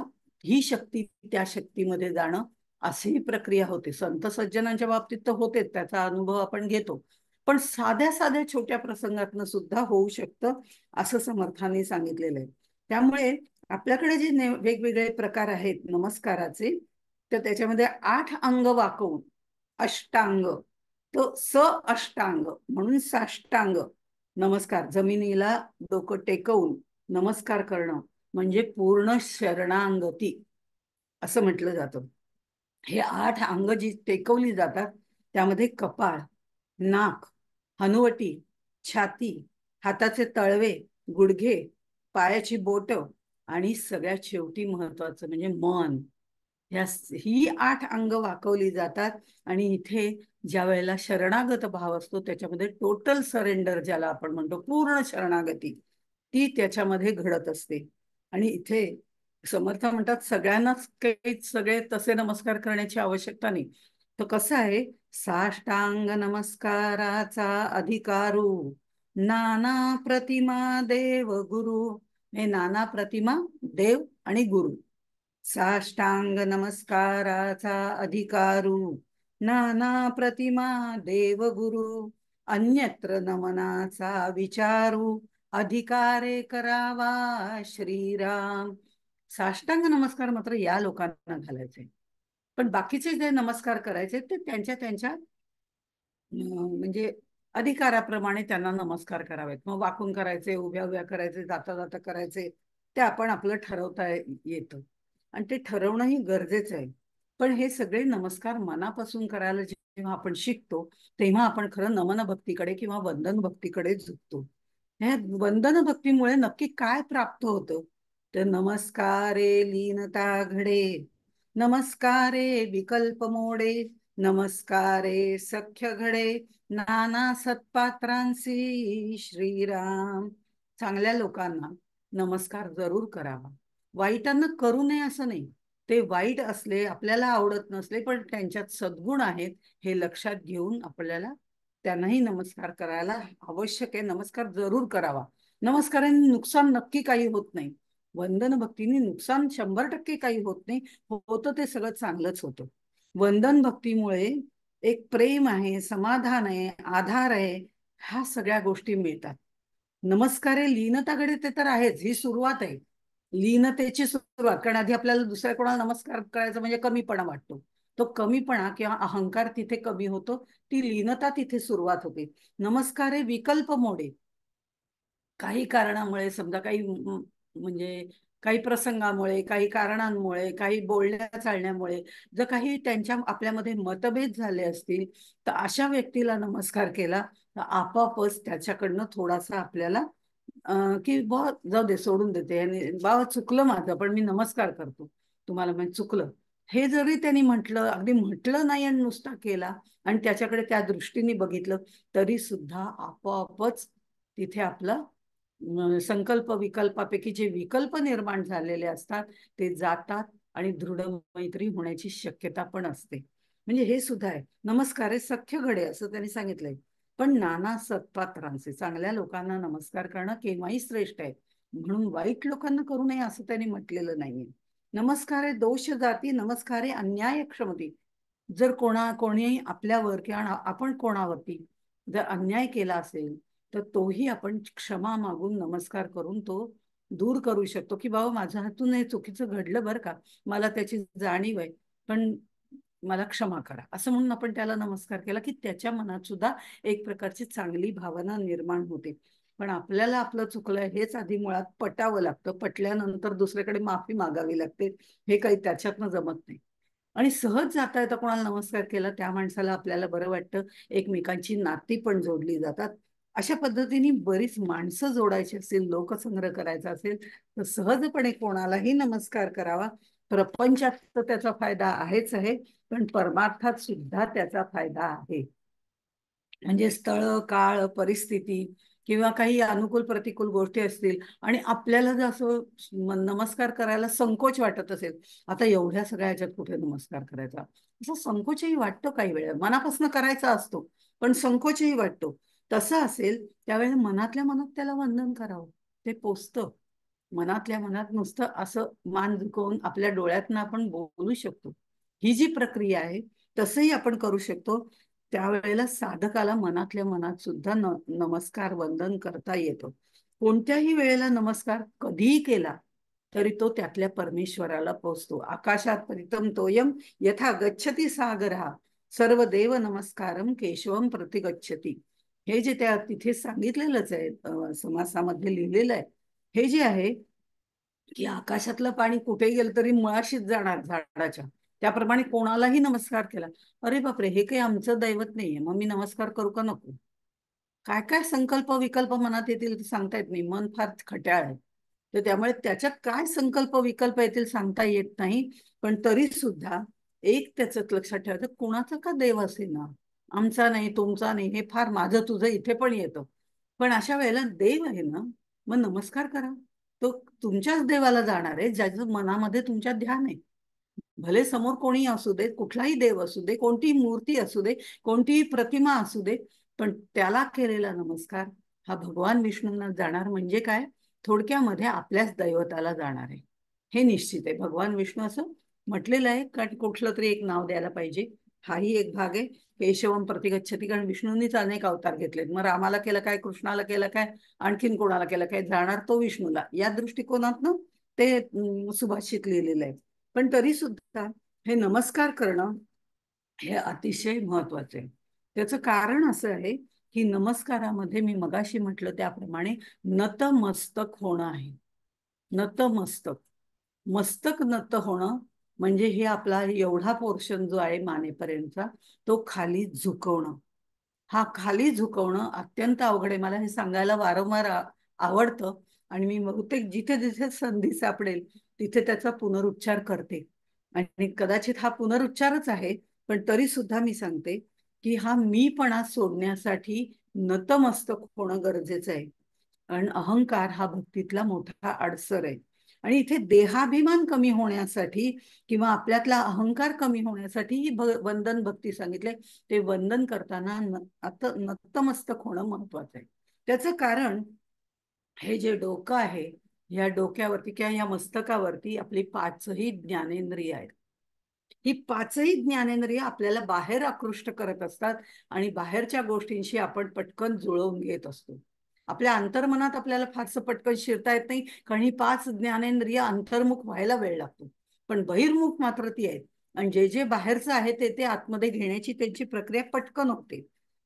ही शक्ती त्या शक्तीमध्ये जाणं, अशी प्रक्रिया होते. संत सज्जनांच्या बाबतीत तर होतेच, त्याचा अनुभव आपण घेतो. पण साध्या साध्या छोट्या प्रसंगातनं सुद्धा होऊ शकतं, असं समर्थांनी सांगितलेलं आहे. त्यामुळे आपल्याकडे जे वेगवेगळे प्रकार आहेत नमस्काराचे, तर त्याच्यामध्ये 8 अंग वाकवून अष्टांग, तो अष्टांग म्हणून साष्टांग नमस्कार, जमिनीला डोकं टेकवून नमस्कार करणं, म्हणजे पूर्ण शरणांगती असं म्हटलं जातं. हे 8 अंग जी टेकवली जातात, त्यामध्ये कपाळ, नाक, हनुवटी, छाती, हाताचे तळवे, गुडघे, पायाची बोट आणि सगळ्यात शेवटी महत्वाचं म्हणजे मन. ह्या ही 8 अंग वाकवली जातात. आणि इथे ज्या वेळेला शरणागत भाव असतो, त्याच्यामध्ये टोटल सरेंडर ज्याला आपण म्हणतो, पूर्ण शरणागती, ती त्याच्यामध्ये घडत असते. आणि इथे समर्थ म्हणतात सगळ्यांनाच काही सगळे तसे नमस्कार करण्याची आवश्यकता नाही. तर कसं आहे, साष्टांग नमस्काराचा अधिकारू नाना प्रतिमा देव गुरु. हे नाना प्रतिमा देव आणि गुरु. साष्टांग नमस्काराचा अधिकारू नाना प्रतिमा देवगुरु. अन्यत्र नमनाचा विचारू अधिकारे करावा श्रीराम. साष्टांग नमस्कार मात्र या लोकांना घालायचे. पण बाकीचे जे नमस्कार करायचे ते त्यांच्या त्यांच्या म्हणजे अधिकाराप्रमाणे त्यांना नमस्कार करावेत. मग वाकून करायचे, उभ्या उभ्या करायचे, जाता जाता करायचे, ते आपण आपलं ठरवता येतं. आणि ते ठरवणंही गरजेचं आहे. पण हे सगळे नमस्कार मनापासून करायला जेव्हा आपण शिकतो, तेव्हा आपण खरं नमन भक्तीकडे किंवा वंदन भक्तीकडे झुकतो. ह्या वंदन भक्तीमुळे नक्की काय प्राप्त होतं? तर नमस्कारे लीनता घडे, नमस्कारे विकल्प मोडे, नमस्कारे सख्य घडे, नाना सत्पात्रांसी श्रीराम. चांगल्या लोकांना नमस्कार जरूर करावा, वाईटांना करू नये असं नाही. ते वाईट असले, आपल्याला आवडत नसले, पण त्यांच्यात सद्गुण आहेत हे लक्षात घेऊन आपल्याला त्यांनाही नमस्कार करायला आवश्यक आहे. नमस्कार जरूर करावा. नमस्काराने नुकसान नक्की काही होत नाही. वंदन भक्तीने नुकसान 100% काही होत नाही. होतं ते सगळं चांगलंच होतं. वंदन भक्तीमुळे एक प्रेम आहे, समाधान आहे, आधार आहे, ह्या सगळ्या गोष्टी मिळतात. नमस्कारे लीनताकडे ते तर आहेच, ही सुरुवात आहे. लीनतेची सुरुवात, कारण आधी आपल्याला दुसऱ्या कोणाला नमस्कार करायचा म्हणजे कमीपणा वाटतो. तो कमीपणा किंवा अहंकार तिथे कमी होतो. ती लीनता तिथे सुरुवात होते. नमस्कारे विकल्प मोडे. काही कारणामुळे समजा काही म्हणजे काही प्रसंगामुळे, काही कारणांमुळे, काही बोलण्या चालण्यामुळे जर काही त्यांच्या आपल्यामध्ये मतभेद झाले असतील, तर अशा व्यक्तीला नमस्कार केला तर आपोआपच त्याच्याकडनं थोडासा आपल्याला की बा जाऊ दे, सोडून देते आणि बाबा चुकलं माझं, पण मी नमस्कार करतो तुम्हाला, म्हणजे चुकलं हे जरी त्यांनी म्हटलं, अगदी म्हटलं नाही आणि नुसता केला आणि त्याच्याकडे त्या दृष्टीने बघितलं, तरी सुद्धा आपोआपच तिथे आपला संकल्प विकल्पापैकी जे विकल्प निर्माण झालेले असतात ते जातात आणि दृढ मैत्री होण्याची शक्यता पण असते. म्हणजे हे सुद्धा आहे. नमस्कार हे सख्य घडे असं त्यांनी सांगितलंय. पण नाना सत्पात्रांचे, चांगल्या लोकांना नमस्कार करणं केव्हाही श्रेष्ठ आहे. म्हणून वाईट लोकांना करू नये असं त्यांनी म्हटलेलं नाहीये. नमस्कारे दोष जाती, नमस्कारे अन्याय क्षमती. जर कोणी आपल्यावर किंवा आपण कोणावरती जर अन्याय केला असेल तर तोही आपण क्षमा मागून नमस्कार करून तो दूर करू शकतो, की बाबा माझ्या हातून हे चुकीचं घडलं बरं का, मला त्याची जाणीव आहे, पण मला क्षमा करा असं म्हणून आपण त्याला नमस्कार केला की त्याच्या मनात सुद्धा एक प्रकारची चांगली भावना निर्माण होते. पण आपल्याला आपलं चुकलंय हेच आधी मुळात पटावं लागतं. पटल्यानंतर दुसऱ्याकडे माफी मागावी लागते. हे काही त्याच्यातनं जमत नाही. आणि सहज जाता येता कोणाला नमस्कार केला त्या माणसाला आपल्याला बरं वाटतं. एकमेकांची नाती पण जोडली जातात. अशा पद्धतीने बरीच माणसं जोडायची असतील, लोकसंग्रह करायचा असेल तर सहजपणे कोणालाही नमस्कार करावा. प्रपंचात तर त्याचा फायदा आहेच आहे, पण परमार्थात सुद्धा त्याचा फायदा आहे. म्हणजे स्थळ, काळ, परिस्थिती किंवा काही अनुकूल प्रतिकूल गोष्टी असतील आणि आपल्याला जर असं नमस्कार करायला संकोच वाटत असेल, आता एवढ्या सगळ्या ह्याच्यात कुठे नमस्कार करायचा, असा संकोचही वाटतो काही वेळा. मनापासून करायचा असतो पण संकोचही वाटतो. तसं असेल त्यावेळेला मनातल्या मनात त्याला वंदन करावं, ते पोचतं. मनातल्या मनात नुसतं असं मान झुकवून आपल्या डोळ्यातनं आपण बोलू शकतो. ही जी प्रक्रिया आहे तसंही आपण करू शकतो. त्यावेळेला साधकाला मनातल्या मनात सुद्धा नमस्कार वंदन करता येतं. कोणत्याही वेळेला नमस्कार कधीही केला तरी तो त्यातल्या परमेश्वराला पोचतो. आकाशात परितम तोयम यथा गच्छती सागरहा सर्व देव नमस्कारम केशवम प्रतिगच्छती. हे जे त्या तिथे सांगितलेलंच आहे, समासामध्ये लिहिलेलं आहे. हे जे आहे की आकाशातलं पाणी कुठे गेलं तरी मुळाशीच जाणार झाडाच्या, त्याप्रमाणे कोणालाही नमस्कार केला, अरे बापरे हे काही आमचं दैवत नाहीये, मग मी नमस्कार करू का नको. काय काय संकल्प विकल्प मनात येतील ते सांगता येत नाही. मन फार खट्याळ आहे. तर त्यामुळे त्याच्यात काय संकल्प विकल्प येतील सांगता येत नाही. पण तरी सुद्धा एक त्याच्यात लक्षात ठेवायचं, कोणाचा का देव असे ना, आमचा नाही, तुमचा नाही, हे फार माझं तुझं इथे पण येतं. पण अशा वेळेला देव आहे ना, मग नमस्कार करा. तो तुमच्याच देवाला जाणार आहे ज्याचं मनामध्ये तुमच्या ध्यान आहे. भले समोर कोणी असू दे, कुठलाही देव असू दे, कोणतीही मूर्ती असू दे, कोणतीही प्रतिमा असू दे, पण त्याला केलेला नमस्कार हा भगवान विष्णूंना जाणार. म्हणजे काय, थोडक्यामध्ये आपल्याच दैवताला जाणार आहे हे निश्चित आहे. भगवान विष्णू असं म्हटलेलं आहे कारण कुठलं तरी एक नाव द्यायला पाहिजे. हाही एक भाग आहे. केशवम प्रतिगच्छती, कारण विष्णूंनीच अनेक अवतार घेतलेत. मग रामाला केलं काय, कृष्णाला केलं काय, आणखीन कोणाला केलं काय, जाणार तो विष्णूला. या दृष्टिकोनातनं ते सुभाषित लिहिलेलं आहे. पण तरी सुद्धा हे नमस्कार करणं हे अतिशय महत्वाचं आहे. त्याचं कारण असं आहे की नमस्कारामध्ये मी मगाशी म्हटलं त्याप्रमाणे नतमस्तक होणं आहे. नतमस्तक, मस्तक नत होणं म्हणजे हे आपला एवढा पोर्शन जो आहे मानेपर्यंतचा तो खाली झुकवणं. हा खाली झुकवणं अत्यंत अवघड आहे. मला हे सांगायला वारंवार आवडतं आणि मी बहुतेक जिथे जिथे संधी सापडेल तिथे त्याचा पुनरुच्चार करते. आणि कदाचित हा पुनरुच्चारच आहे, पण तरी सुद्धा मी सांगते की हा मीपणा सोडण्यासाठी नतमस्तक होणं गरजेचं आहे. आणि अहंकार हा भक्तीतला मोठा अडसर आहे. आणि इथे देहाभिमान कमी होण्यासाठी किंवा आपल्यातला अहंकार कमी होण्यासाठी ही वंदन भक्ती सांगितले. ते वंदन करताना आता नतमस्तक होणं महत्वाचं आहे. त्याचं कारण हे जे डोकं आहे, या डोक्यावरती किंवा या मस्तकावरती आपली पाचही ज्ञानेंद्रिय आहेत. ही पाचही ज्ञानेंद्रिय आपल्याला बाहेर आकृष्ट करत असतात आणि बाहेरच्या गोष्टींशी आपण पटकन जुळवून घेत असतो. आपल्या अंतर्मनात आपल्याला फारसं पटकन शिरता येत नाही, कारण ही पाच ज्ञानेंद्रिय अंतर्मुख व्हायला वेळ लागतो. पण बहिर्मुख मात्र ती आहेत, आणि जे जे बाहेरचं आहे ते ते आतमध्ये घेण्याची त्यांची प्रक्रिया पटकन होते.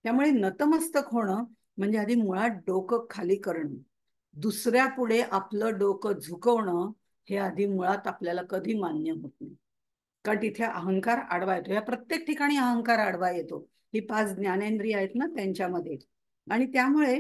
त्यामुळे नतमस्तक होणं म्हणजे आधी मुळात डोकं खाली करणं, दुसऱ्या पुढे आपलं डोकं झुकवणं, हे आधी मुळात आपल्याला कधी मान्य होत नाही. कारण तिथे अहंकार आडवा येतो. या प्रत्येक ठिकाणी अहंकार आडवा येतो. ही पाच ज्ञानेंद्रिय आहेत ना त्यांच्यामध्ये. आणि त्यामुळे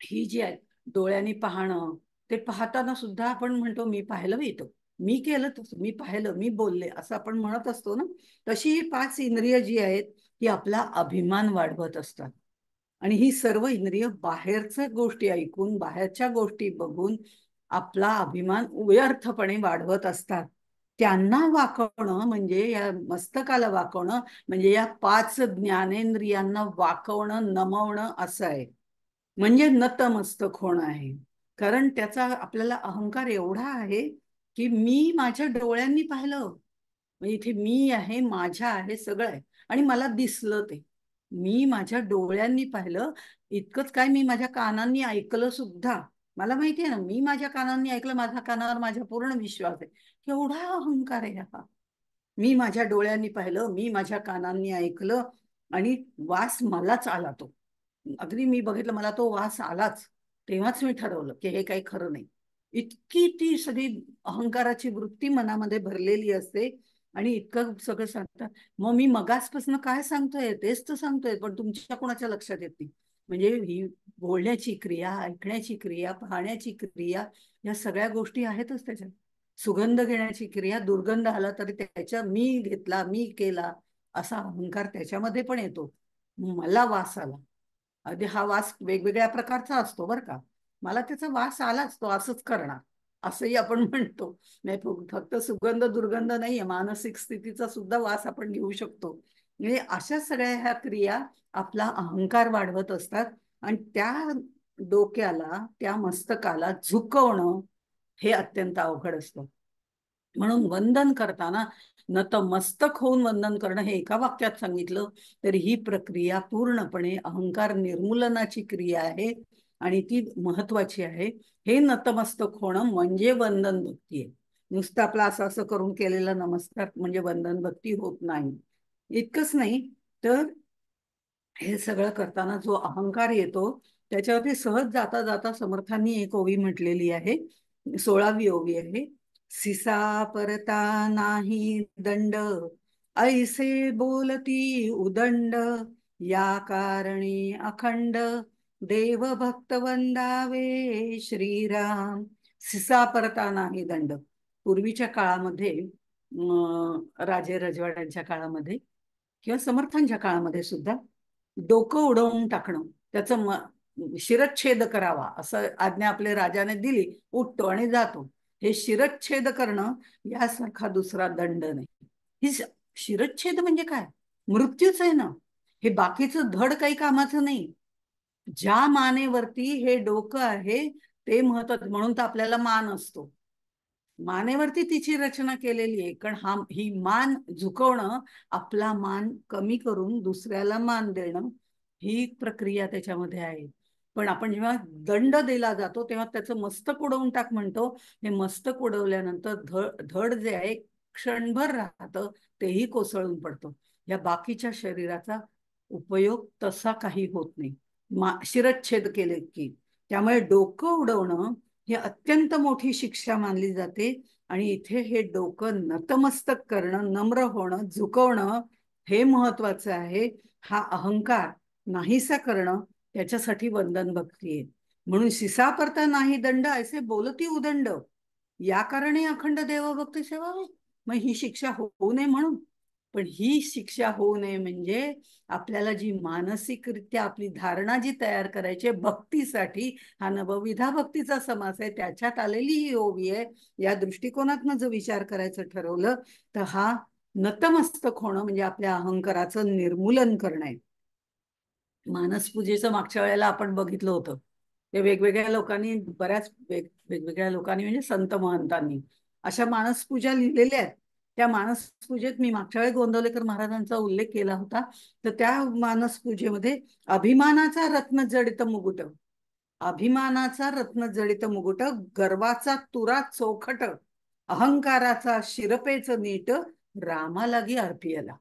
ही जी आहेत, डोळ्यांनी पाहणं, ते पाहताना सुद्धा आपण म्हणतो मी पाहिलं येतं, मी केलं तसं, मी पाहिलं, मी बोलले, असं आपण म्हणत असतो ना. तशी ही पाच इंद्रिय जी आहेत ती आपला अभिमान वाढवत असतात. आणि ही सर्व इंद्रिय बाहेरच्या गोष्टी ऐकून, बाहेरच्या गोष्टी बघून आपला अभिमान व्यर्थपणे वाढवत असतात. त्यांना वाकवणं म्हणजे, या मस्तकाला वाकवणं म्हणजे या पाच ज्ञानेंद्रियांना वाकवणं, नमवणं असं आहे. म्हणजे नतमस्तक होणं आहे. कारण त्याचा आपल्याला अहंकार एवढा आहे की मी माझ्या डोळ्यांनी पाहिलं, म्हणजे इथे मी आहे, माझ्या आहे, सगळं आहे, आणि मला दिसलं ते. मी माझ्या डोळ्यांनी पाहिलं, इतकंच काय, मी माझ्या कानांनी ऐकलं सुद्धा. मला माहिती आहे ना, मी माझ्या कानांनी ऐकलं, माझ्या कानावर माझ्या पूर्ण विश्वास आहे. केवढा अहंकार आहे हा. मी माझ्या डोळ्यांनी पाहिलं, मी माझ्या कानांनी ऐकलं, आणि वास मलाच आला तो. अगदी मी बघितलं, मला तो वास आलाच, तेव्हाच मी ठरवलं की हे काही खरं नाही. इतकी ती सगळी अहंकाराची वृत्ती मनामध्ये भरलेली असते. आणि इतकं सगळं सांगतात. मग मी मगासपासून काय सांगतोय तेच तर सांगतोय, पण तुमच्या कोणाच्या लक्षात येत नाही. म्हणजे ही बोलण्याची क्रिया, ऐकण्याची क्रिया, पाहण्याची क्रिया, या सगळ्या गोष्टी आहेतच त्याच्यात. सुगंध घेण्याची क्रिया, दुर्गंध आला तरी त्याच्या मी घेतला, मी केला, असा अहंकार त्याच्यामध्ये पण येतो. मला वास आला, अगदी हा वास वेगवेगळ्या प्रकारचा असतो बरं का, मला त्याचा वास आलाच, तो असंच करणार, असंही आपण म्हणतो. नाही, फक्त सुगंध दुर्गंध नाहीये, मानसिक स्थितीचा सुद्धा वास आपण घेऊ शकतो. म्हणजे अशा सगळ्या ह्या क्रिया आपला अहंकार वाढवत असतात. आणि त्या डोक्याला, त्या मस्तकाला झुकवणं हे अत्यंत अवघड असतं. म्हणून वंदन करताना नतमस्तक होऊन वंदन करणं हे एका वाक्यात सांगितलं तरी ही प्रक्रिया पूर्णपणे अहंकार निर्मूलनाची क्रिया आहे, आणि ती महत्वाची आहे. हे नतमस्तक होणं म्हणजे वंदन भक्ती आहे. नुसतं आपलं असं असं करून केलेला नमस्कार म्हणजे वंदन भक्ती होत नाही. इतकंच नाही तर हे सगळं करताना जो अहंकार येतो त्याच्यावरती सहज जाता जाता समर्थांनी एक ओवी म्हटलेली आहे, 16वी ओवी आहे. सिसा परता नाही दंड, ऐसे बोलती उदंड, या कारणी अखंड, देव भक्त वंदावे श्रीराम. सिसा परता नाही दंड. पूर्वीच्या काळामध्ये राजे रजवाड्यांच्या काळामध्ये किंवा समर्थांच्या काळामध्ये सुद्धा डोकं उडवून टाकणं, त्याचं शिरच्छेद करावा असं आज्ञा आपल्या राजाने दिली, उठतो आणि जातो. हे शिरच्छेद करणं यासारखा दुसरा दंड नाही. ही शिरच्छेद म्हणजे काय, मृत्यूच आहे ना. हे बाकीचं धड काही कामाचं नाही. ज्या मानेवरती हे डोकं आहे ते महत्वाचं, म्हणून तर आपल्याला मान असतो. मानेवरती तिची रचना केलेली आहे, कारण ही मान झुकवणं, आपला मान कमी करून दुसऱ्याला मान देणं, ही प्रक्रिया त्याच्यामध्ये आहे. पण आपण जेव्हा दंड दिला जातो तेव्हा त्याचं मस्तक उडवून टाक म्हणतो. हे मस्तक उडवल्यानंतर धड जे आहे क्षणभर राहतं, तेही कोसळून पडतं. या बाकीच्या शरीराचा उपयोग तसा काही होत नाही शिरच्छेद केले की. त्यामुळे डोकं उडवणं ही अत्यंत मोठी शिक्षा मानली जाते. आणि इथे हे डोकं नतमस्तक करणं, नम्र होणं, झुकवणं हे महत्वाचं आहे. हा अहंकार नाहीसा करणं, त्याच्यासाठी वंदन भक्ती आहे. म्हणून शिसापरता नाही दंड, ऐसे बोलती उदंड, या कारणे अखंड देवभक्ती सेवा. मग ही शिक्षा होऊ नये म्हणून पण ही शिक्षा होऊ नये म्हणजे आपल्याला जी मानसिकरित्या आपली धारणा जी तयार करायची आहे भक्तीसाठी, हा नवविधा भक्तीचा समास आहे, त्याच्यात आलेली ही ओवी आहे. या दृष्टिकोनातनं जर विचार करायचं ठरवलं तर हा नतमस्तक होणं म्हणजे आपल्या अहंकाराचं निर्मूलन करणं आहे. मानसपूजेचं मागच्या वेळेला आपण बघितलं होतं. ते वेगवेगळ्या लोकांनी, बऱ्याच वेगवेगळ्या लोकांनी म्हणजे संत महंतांनी अशा मानसपूजा लिहिलेल्या आहेत. त्या मानसपूजेत मी मागच्या वेळी गोंदवलेकर महाराजांचा उल्लेख केला होता. तर त्या मानसपूजेमध्ये अभिमानाचा रत्न जडित मुकुट, अभिमानाचा रत्न जडित मुकुट, गर्वाचा तुरा चोखट, अहंकाराचा शिरपेच नीट, रामालागी अर्पियला.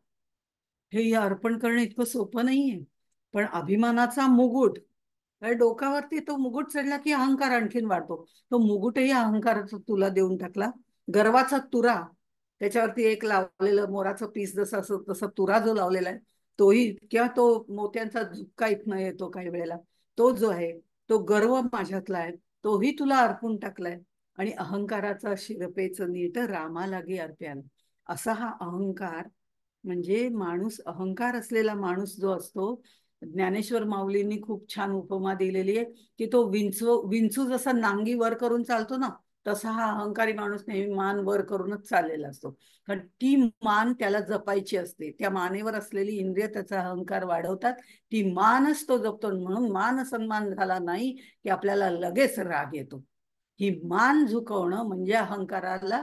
हे अर्पण करणं इतकं सोपं नाहीये. पण अभिमानाचा मुकुट, डोक्यावरती तो मुकुट चढला की अहंकार आणखीन वाढतो. तो मुकुटही अहंकाराचा तुला देऊन टाकला. गर्वाचा तुरा, त्याच्यावरती एक लावलेलं मोराचं पीस जसं असं तसा तुरा जो लावलेला आहे तोही, किंवा तो मोत्यांचा झुपका इथनं येतो काही वेळेला, तो जो आहे तो गर्व माझ्यातला आहे, तोही तुला अर्पून टाकलाय. आणि अहंकाराचा शिरपेच नीट रामा लागे अर्प्याला. असा हा अहंकार म्हणजे माणूस, अहंकार असलेला माणूस जो असतो, ज्ञानेश्वर माऊलींनी खूप छान उपमा दिलेली आहे की तो विंचू विंचू जसा नांगी वर करून चालतो ना, तसा हा अहंकारी माणूस नेहमी मान वर करूनच चाललेला असतो. कारण ती मान त्याला जपायची असते, त्या मानेवर असलेली इंद्रिय त्याचा अहंकार वाढवतात. ती मानच तो जपतो. म्हणून मान सन्मान झाला नाही की आपल्याला लगेच राग येतो. ही मान झुकवणं म्हणजे अहंकाराला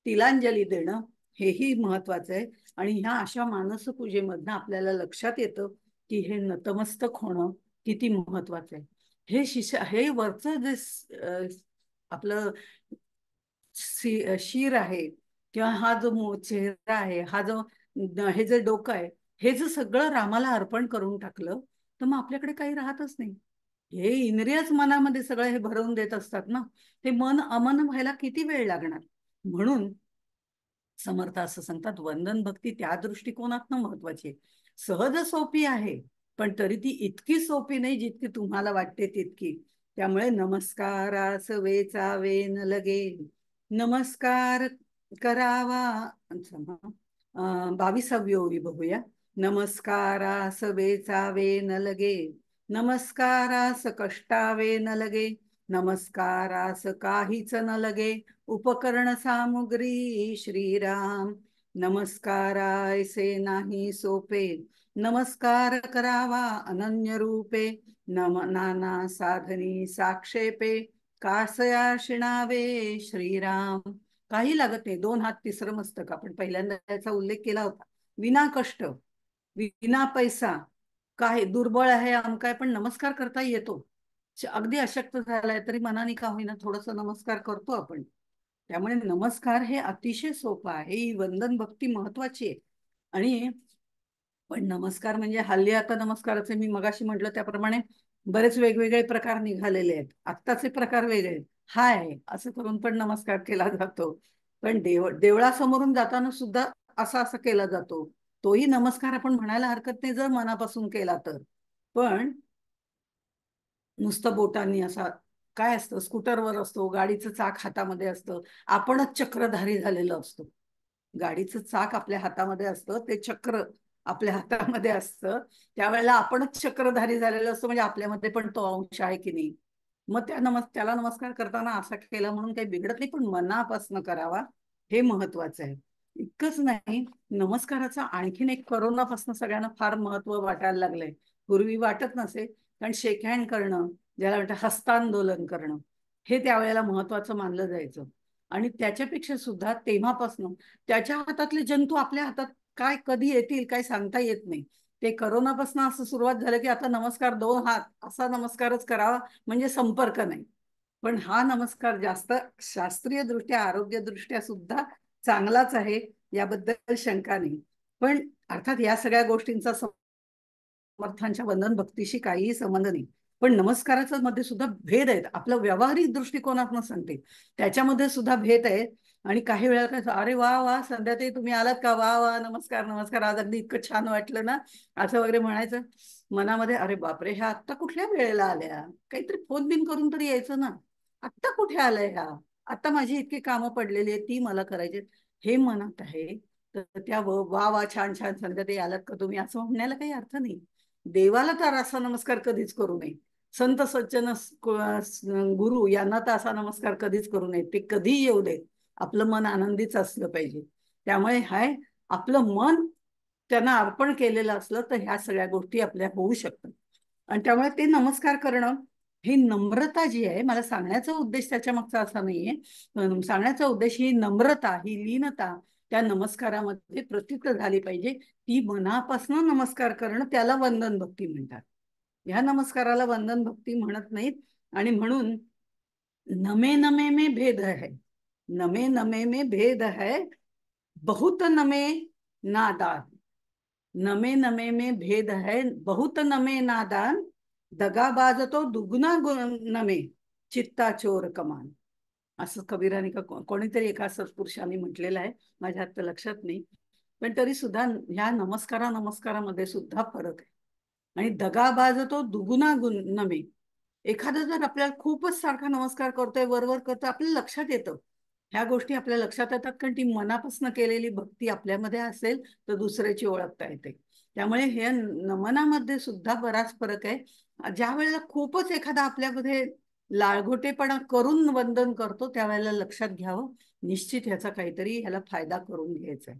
तिलांजली देणं, हेही महत्वाचं आहे. आणि ह्या अशा मानसपूजेमधनं आपल्याला लक्षात येतं की हे नतमस्तक होणं किती महत्वाचं आहे. हे हे वरचं जे आपलं शिर आहे, किंवा हा जो चेहरा आहे, हा जो हे जे डोकं आहे, हे जर सगळं रामाला अर्पण करून टाकलं तर मग आपल्याकडे काही राहतच नाही. हे इंद्रियच मनामध्ये सगळं हे भरवून देत असतात ना, ते मन अमन व्हायला किती वेळ लागणार. म्हणून समर्थ असं सांगतात, वंदन भक्ती त्या दृष्टिकोनातनं महत्वाची आहे. सहज सोपी आहे, पण तरी ती इतकी सोपी नाही जितकी तुम्हाला वाटते तितकी. त्यामुळे नमस्कारास वेचावे न लगे, नमस्कार करावा. 22वी ओवी बघूया. नमस्कारास वेचावे न लगे, नमस्कारास कष्टावे न लगे, नमस्कारास काहीच न लगे, उपकरण सामुग्री श्रीराम. नमस्कारायसे नाही सोपे, नमस्कार करावा अनन्य रूपे, नाना साधनी साक्षेपे, कासया शिणावे श्रीराम. काही लागत नाही, 2 हात तिसरं मस्तक, आपण पहिल्यांदा त्याचा उल्लेख केला होता. विना कष्ट, विना पैसा, काय दुर्बळ आहे अमकाय पण नमस्कार करता येतो. अगदी अशक्त झालाय तरी मनाने का होईना थोडस नमस्कार करतो आपण. त्यामुळे नमस्कार हे अतिशय सोपं आहे, ही वंदन भक्ती महत्वाची आहे. आणि पण नमस्कार म्हणजे हल्ली आता नमस्काराचे मी मगाशी म्हटलं त्याप्रमाणे बरेच वेगवेगळे प्रकार निघालेले आहेत. आत्ताचे प्रकार वेगळे, हाय असं करून पण नमस्कार केला जातो. पण देवळासमोरून जाताना सुद्धा असा असा केला जातो. तोही नमस्कार आपण म्हणायला हरकत नाही जर मनापासून केला तर. पण नुसतं बोटांनी असा, काय असतं, स्कूटरवर असतो, गाडीचं चाक हातामध्ये असतं, आपणच चक्रधारी झालेलं असतो. गाडीचं चाक आपल्या हातामध्ये असतं, ते चक्र आपल्या हातामध्ये असतं, त्यावेळेला आपणच चक्रधारी झालेलं असतो. म्हणजे आपल्यामध्ये पण तो अंश आहे की नाही. मग त्याला नमस्कार करताना असा केला म्हणून काही बिघडत नाही, पण मनापासून करावा हे महत्वाचं आहे. इतकंच नाही, नमस्काराचा आणखीन एक करोनापासून सगळ्यांना फार महत्व वाटायला लागलंय. पूर्वी वाटत नसे. कारण शेक हँड करणं, ज्याला म्हणतात हस्तांदोलन करणं, हे त्यावेळेला महत्वाचं मानलं जायचं. आणि त्याच्यापेक्षा सुद्धा तेव्हापासून त्याच्या हातातले जंतू आपल्या हातात काय कधी येतील काय सांगता येत नाही. ते करोनापासून असं सुरुवात झालं की आता नमस्कार 2 हात असा नमस्कारच करावा, म्हणजे संपर्क नाही. पण हा नमस्कार जास्त शास्त्रीय दृष्ट्या, आरोग्य दृष्ट्या सुद्धा चांगलाच आहे, याबद्दल शंका नाही. पण अर्थात या सगळ्या गोष्टींचा समर्थांच्या वंदन भक्तीशी काहीही संबंध नाही. पण नमस्काराच्या मध्ये सुद्धा भेद आहेत. आपलं व्यावहारिक दृष्टिकोनातून सांगते, त्याच्यामध्ये सुद्धा भेद आहेत. आणि काही वेळा काय, अरे वा वा संध्याताई तुम्ही आलात का, वा वा नमस्कार नमस्कार, आज अगदी इतकं छान वाटलं ना, असं वगैरे म्हणायचं. मनामध्ये अरे बापरे, ह्या आत्ता कुठल्या वेळेला आल्या, काहीतरी फोन बिन करून तरी यायचं ना, आत्ता कुठे आलंय ह्या, आता माझी इतकी कामं पडलेली आहेत ती मला करायची. हे मनात आहे तर त्या वा वा छान छान संध्या ते आलात का तुम्ही असं म्हणण्याला काही अर्थ नाही. देवाला तर असा नमस्कार कधीच करू नये. संत सज्जन गुरु यांना तर असा नमस्कार कधीच करू नये. ते कधीही येऊ देत, आपलं मन आनंदीच असलं पाहिजे. त्यामुळे हाय आपलं मन त्यांना अर्पण केलेलं असलं तर ह्या सगळ्या गोष्टी आपल्या होऊ शकतात. आणि त्यामुळे ते नमस्कार करणं ही नम्रता जी आहे, मला सांगण्याचा उद्देश त्याच्या मागचा असा नाहीये. सांगण्याचा उद्देश ही नम्रता, ही लीनता त्या नमस्कारामध्ये प्रतीत झाली पाहिजे. ती मनापासून नमस्कार करणं त्याला वंदन भक्ती म्हणतात. ह्या नमस्काराला वंदन भक्ती म्हणत नाहीत. आणि म्हणून नमे नमे में भेद है, नमे नमे में भेद है, बहुत नमे नादान, नमे नमे में भेद है, बहुत नमे नादान, दगाबाज तो दुगना नमे, चित्ता चोर कमान. असं कबीराने का कोणीतरी एका सत्पुरुषांनी म्हटलेलं आहे, माझ्या आता लक्षात नाही. पण तरी सुद्धा ह्या नमस्कारामध्ये सुद्धा फरक आहे. आणि दगाबाज तो दुगुना नमे. एखादा जर आपल्याला खूपच सारखा नमस्कार करतोय, वरवर करतोय, आपल्याला लक्षात येतं. ह्या गोष्टी आपल्या लक्षात येतात कारण ती मनापासून केलेली भक्ती आपल्यामध्ये असेल तर दुसऱ्याची ओळखता येते. त्यामुळे हे नमनामध्ये सुद्धा बराच फरक आहे. ज्या वेळेला खूपच एखादा आपल्यामध्ये लाळघोटेपणा करून वंदन करतो त्यावेळेला लक्षात घ्यावं, निश्चित ह्याचा काहीतरी ह्याला फायदा करून घ्यायचा आहे.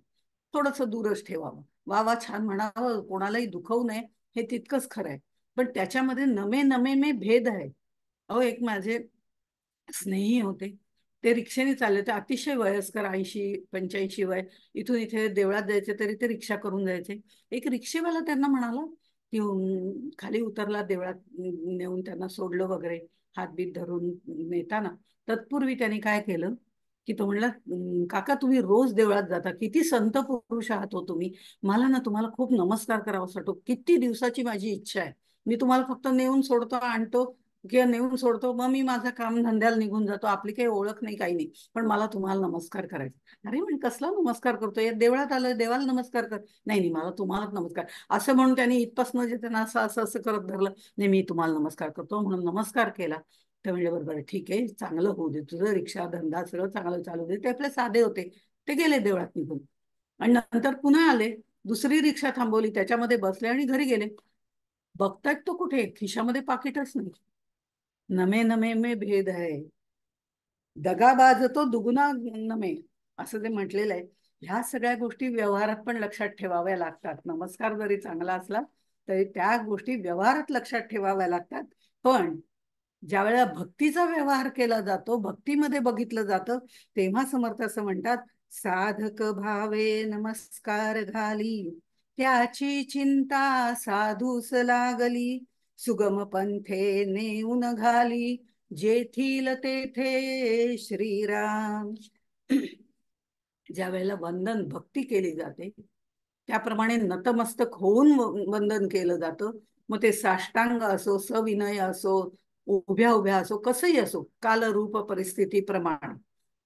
थोडंसं दूरच ठेवावं. वा वा छान म्हणावं, कोणालाही दुखवू नये, हे तितकंच खरं आहे. पण त्याच्यामध्ये नमे नमे मे भेद आहे. अहो, एक माझे स्नेही होते, ते रिक्षाने चालले होते, अतिशय वयस्कर, 80-85 वय. इथून इथे देवळात जायचे तरी ते रिक्षा करून जायचे. एक रिक्षेवाला त्यांना म्हणाला की खाली उतरला, देवळात नेऊन त्यांना सोडलं वगैरे, हातबीत धरून नेताना. तत्पूर्वी त्यांनी काय केलं की तो म्हणला, काका तुम्ही रोज देवळात जाता, किती संत पुरुष आहात हो तुम्ही, मला ना तुम्हाला खूप नमस्कार करावा वाटतो, किती दिवसाची माझी इच्छा आहे. मी तुम्हाला फक्त नेऊन सोडतो, आणतो किंवा नेऊन सोडतो, मग मी माझं काम धंद्याला निघून जातो, आपली काही ओळख नाही, काही नाही, पण मला तुम्हाला नमस्कार करायचा. अरे म्हणे कसला नमस्कार करतोय, देवळात आलोय, देवाला नमस्कार कर. नाही नाही, मला तुम्हालाच नमस्कार. असं म्हणून त्यांनी इथपासून जे त्यांना असं असं असं करत धरलं. नाही, मी तुम्हाला नमस्कार करतो म्हणून नमस्कार केला. ते म्हणजे बरोबर, ठीक आहे, चांगलं होऊ दे तुझं, रिक्षा धंदा सगळं चांगलं चालू दे. ते आपले साधे होते, ते गेले देवळात निघून. आणि नंतर पुन्हा आले, दुसरी रिक्षा थांबवली, त्याच्यामध्ये बसले आणि घरी गेले. बघतायत तो कुठे, खिशामध्ये पाकिटच नाही. नमे नमे में भेद है, दगाबाज तो दुगुना नमे, असं ते म्हटलेलं आहे. ह्या सगळ्या गोष्टी व्यवहारात पण लक्षात ठेवाव्या लागतात. नमस्कार जरी चांगला असला तरी त्या गोष्टी व्यवहारात लक्षात ठेवाव्या लागतात. पण ज्या वेळेला भक्तीचा व्यवहार केला जातो, भक्तीमध्ये बघितलं जातं, तेव्हा समर्थ असं म्हणतात, साधक भावे नमस्कार घाली, त्याची चिंता साधूस लागली, सुगम पंथे नेऊन घाली, जेथील तेथे श्रीराम. ज्या वेळेला वंदन भक्ती केली जाते त्याप्रमाणे नतमस्तक होऊन वंदन केलं जातं. मग ते साष्टांग असो, सविनय असो, उभ्या उभ्या असो, कसंही असो, कालरूप परिस्थिती प्रमाण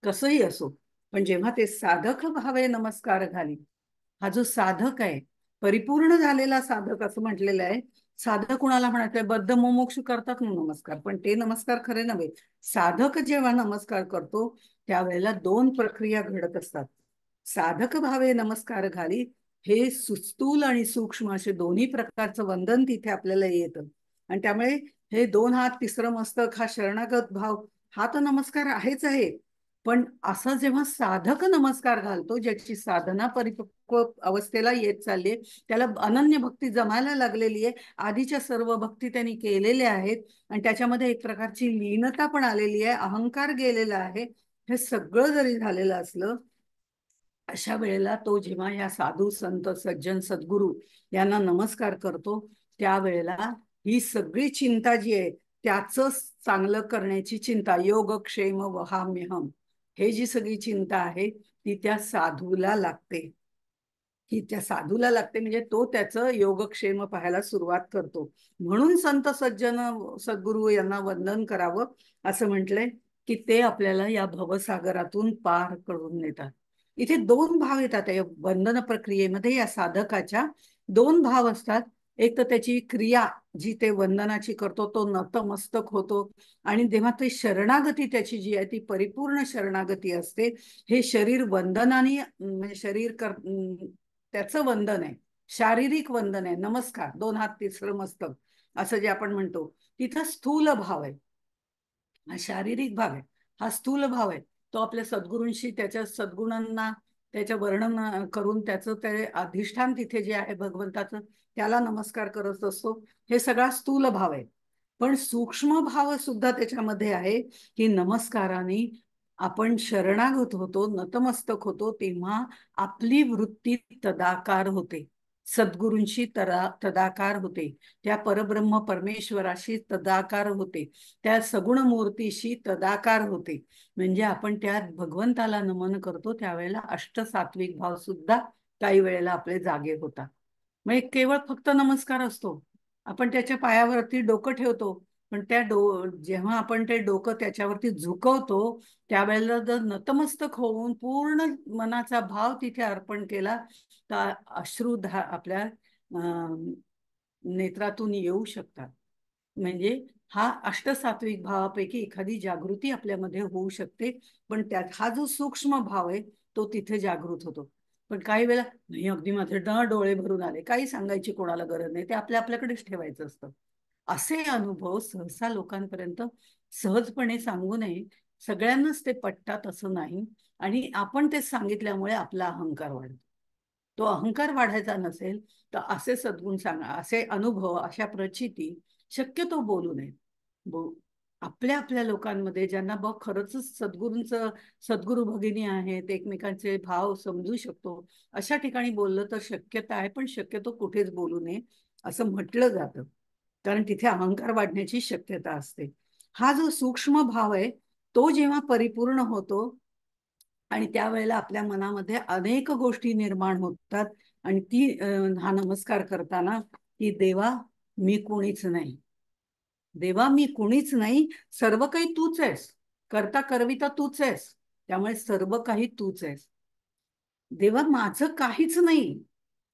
कसंही असो, पण जेव्हा ते साधक भावे नमस्कार घाली, हा जो साधक आहे, परिपूर्ण झालेला साधक असं म्हटलेलं आहे. साधक कुणाला म्हणायचंय, बद्ध मुमुक्षु करतात ना नमस्कार, पण ते नमस्कार खरे नव्हे. साधक जेव्हा नमस्कार करतो त्यावेळेला दोन प्रक्रिया घडत असतात. साधक भावे नमस्कार घाली, हे सुस्थूल आणि सूक्ष्म असे दोन्ही प्रकारचं वंदन तिथे आपल्याला येतं. आणि त्यामुळे हे दोन हात, तिसरं मस्तक, हा शरणागत भाव, हा तर नमस्कार आहेच आहे. पण असा जेव्हा साधक नमस्कार घालतो, ज्याची साधना परिपक्व अवस्थेला येत चालली, त्याला अनन्य भक्ती जमायला लागलेली आहे, आधीच्या सर्व भक्ती त्यांनी केलेल्या आहेत, आणि त्याच्यामध्ये एक प्रकारची लीनता पण आलेली आहे, अहंकार गेलेला आहे. हे सगळं जरी झालेलं असलं, अशा वेळेला तो जेव्हा या साधू संत सज्जन सद्गुरू यांना नमस्कार करतो, त्यावेळेला ही सगळी चिंता जी आहे त्याच चांगलं करण्याची चिंता, योगक्षेम वहाम्यहम, हे जी सगळी चिंता आहे ती त्या साधूला लागते. की त्या साधूला लागते म्हणजे तो त्याचं योगक्षेम पाहायला सुरुवात करतो. म्हणून संत सज्जन सद्गुरू यांना वंदन करावं असं म्हटलंय की ते आपल्याला या भवसागरातून पार करून नेतात. इथे दोन भाव येतात या वंदन प्रक्रियेमध्ये. या साधकाच्या दोन भाव असतात. एक तर त्याची क्रिया जी ते वंदनाची करतो तो नतमस्तक होतो, आणि तेव्हा ते शरणागती त्याची जी आहे ती परिपूर्ण शरणागती असते. हे शरीर वंदनाने म्हणजे त्याचं वंदन आहे, शारीरिक वंदन आहे. नमस्कार, दोन हात तिसरं मस्तक असं जे आपण म्हणतो, तिथं स्थूल भाव आहे, हा शारीरिक भाव आहे, हा स्थूल भाव आहे. तो आपल्या सद्गुरूंशी त्याच्या सद्गुणांना त्याच्या वर्णन करून त्याचं ते अधिष्ठान तिथे जे आहे भगवंताचं, त्याला नमस्कार करत असतो. हे सगळा स्थूल भाव आहे. पण सूक्ष्म भाव सुद्धा त्याच्यामध्ये आहे, की नमस्काराने आपण शरणागत होतो, नतमस्तक होतो, तेव्हा आपली वृत्ती तदाकार होते, सद्गुरूंशी तदाकार होते, त्या परब्रह्म परमेश्वराशी तदाकार होते, त्या सगुण मूर्तीशी तदाकार होते. म्हणजे आपण त्या भगवंताला नमन करतो त्यावेळेला अष्टसात्विक भाव सुद्धा काही वेळेला आपले जागे होतात. म्हणजे केवळ फक्त नमस्कार असतो, आपण त्याच्या पायावरती डोकं ठेवतो, पण जेव्हा आपण ते डोकं त्याच्यावरती झुकवतो त्यावेळेला जर नतमस्तक होऊन पूर्ण मनाचा भाव तिथे अर्पण केला तर आपल्या नेत्रातून येऊ शकतात. म्हणजे हा अष्टसात्विक भावापैकी एखादी जागृती आपल्यामध्ये होऊ शकते. पण त्यात हा जो सूक्ष्म भाव आहे तो तिथे जागृत होतो. पण काही वेळा नाही, अगदी माझे डोळे भरून आले, काही सांगायची कोणाला गरज नाही, ते आपल्याकडेच ठेवायचं असतं. असे अनुभव सहसा लोकांपर्यंत सहजपणे सांगू नये, सगळ्यांनाच ते पटतात असं नाही. आणि आपण ते सांगितल्यामुळे आपला अहंकार वाढतो. तो अहंकार वाढायचा नसेल तर असे सद्गुण सांगा, असे अनुभव, अशा प्रचिती शक्यतो बोलू नये. आपल्या आपल्या लोकांमध्ये ज्यांना खरंच सद्गुरू भगिनी आहेत, एकमेकांचे भाव समजू शकतो, अशा ठिकाणी बोललं तर शक्यता आहे, पण शक्यतो कुठेच बोलू नये असं म्हटलं जातं, कारण तिथे अहंकार वाढण्याची शक्यता असते. हा जो सूक्ष्म भाव आहे तो जेव्हा परिपूर्ण होतो आणि त्यावेळेला आपल्या मनामध्ये अनेक गोष्टी निर्माण होतात, आणि हा नमस्कार करताना की देवा मी कोणीच नाही, देवा मी कुणीच नाही, सर्व काही तूच आहेस, करता करविता तूच आहेस, त्यामुळे सर्व काही तूच आहेस. देवा माझं काहीच नाही,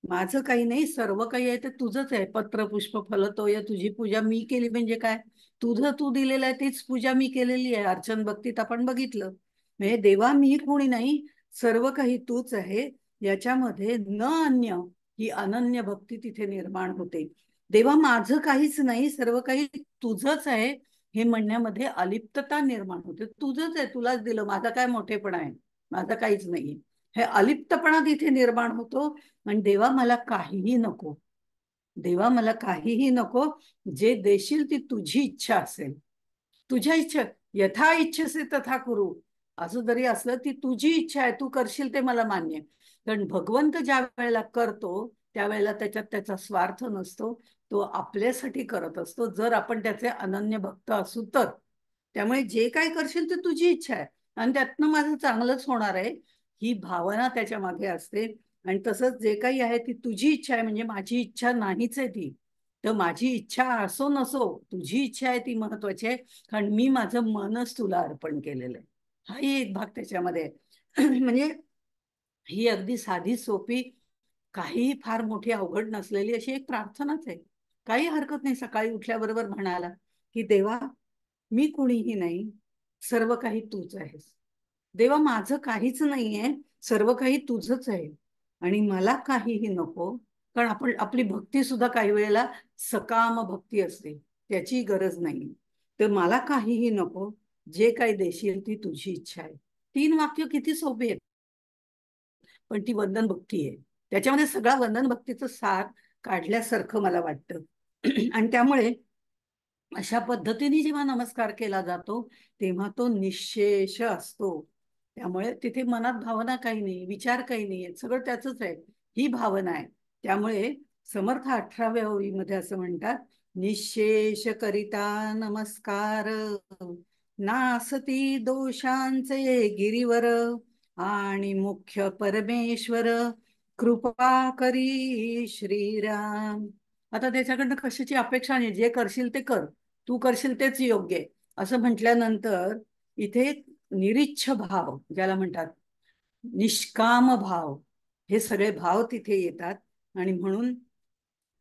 माझं काही नाही, सर्व काही आहे ते तुझंच आहे. पत्र पुष्प फल तोय, तुझी पूजा मी केली म्हणजे काय, तुझं तू दिलेलं आहे तीच पूजा मी केलेली आहे. अर्चन भक्तीत आपण बघितलं. म्हणजे देवा मी कोणी नाही, सर्व काही तूच आहे, याच्यामध्ये न अन्य ही अनन्य भक्ती तिथे निर्माण होते. देवा माझं काहीच नाही, सर्व काही तुझंच आहे, हे म्हणण्यामध्ये अलिप्तता निर्माण होते. तुझंच आहे, तुलाच दिलं, माझा काय मोठेपणा आहे, माझं काहीच नाही, हे अलिप्तपणा तिथे निर्माण होतो. आणि देवा मला काहीही नको, देवा मला काहीही नको, जे देशील ती तुझी इच्छा असेल, तुझ्या इच्छा, यथा इच्छसे तथा करू, असं जरी असलं ती तुझी इच्छा आहे, तू करशील ते मला मान्य आहे. कारण भगवंत ज्या वेळेला करतो त्यावेळेला त्याच्यात त्याचा स्वार्थ नसतो, तो आपल्यासाठी करत असतो, जर आपण त्याचे अनन्य भक्त असू तर. त्यामुळे जे काय करशील ते तुझी इच्छा आहे आणि त्यातनं माझं चांगलंच होणार आहे, ही भावना त्याच्या मागे असते. आणि तसंच जे काही आहे ती तुझी इच्छा आहे, म्हणजे माझी इच्छा नाहीच आहे ती, तर माझी इच्छा असो नसो तुझी इच्छा आहे ती महत्वाची आहे, कारण मी माझं मनच तुला अर्पण केलेलं आहे. हाही एक भाग त्याच्यामध्ये आहे. म्हणजे ही अगदी साधी सोपी, काही फार मोठी अवघड नसलेली अशी एक प्रार्थनाच आहे. काही हरकत नाही सकाळी उठल्याबरोबर म्हणायला की देवा मी कुणीही नाही, सर्व काही तूच आहेस. देवा माझं काहीच नाहीये, सर्व काही तुझंच आहे, आणि मला काहीही नको. कारण आपली भक्ती सुद्धा काही वेळेला सकाम भक्ती असते, त्याची गरज नाही. तर मला काहीही नको, जे काही देशील ती तुझी इच्छा आहे. 3 वाक्य किती सोपी आहेत, पण ती वंदन भक्ती आहे. त्याच्यामध्ये सगळा वंदन भक्तीचं सार काढल्यासारखं मला वाटतं. आणि त्यामुळे अशा पद्धतीने जेव्हा नमस्कार केला जातो तेव्हा तो निशेष असतो. त्यामुळे तिथे मनात भावना काही नाही, विचार काही नाही, सगळं त्याचंच आहे, ही भावना आहे. त्यामुळे समर्थ 18व्या ओळीमध्ये असं म्हणतात, निशेष करिता नमस्कार, नासती दोषांचे गिरीवर, आणि मुख्य परमेश्वर कृपा करी श्रीराम. आता त्याच्याकडनं कशाची अपेक्षा नाही, जे करशील ते कर, तू करशील तेच योग्य आहे असं म्हटल्यानंतर इथे निरीच्छ भाव ज्याला म्हणतात, निष्काम भाव, हे सगळे भाव तिथे येतात. आणि म्हणून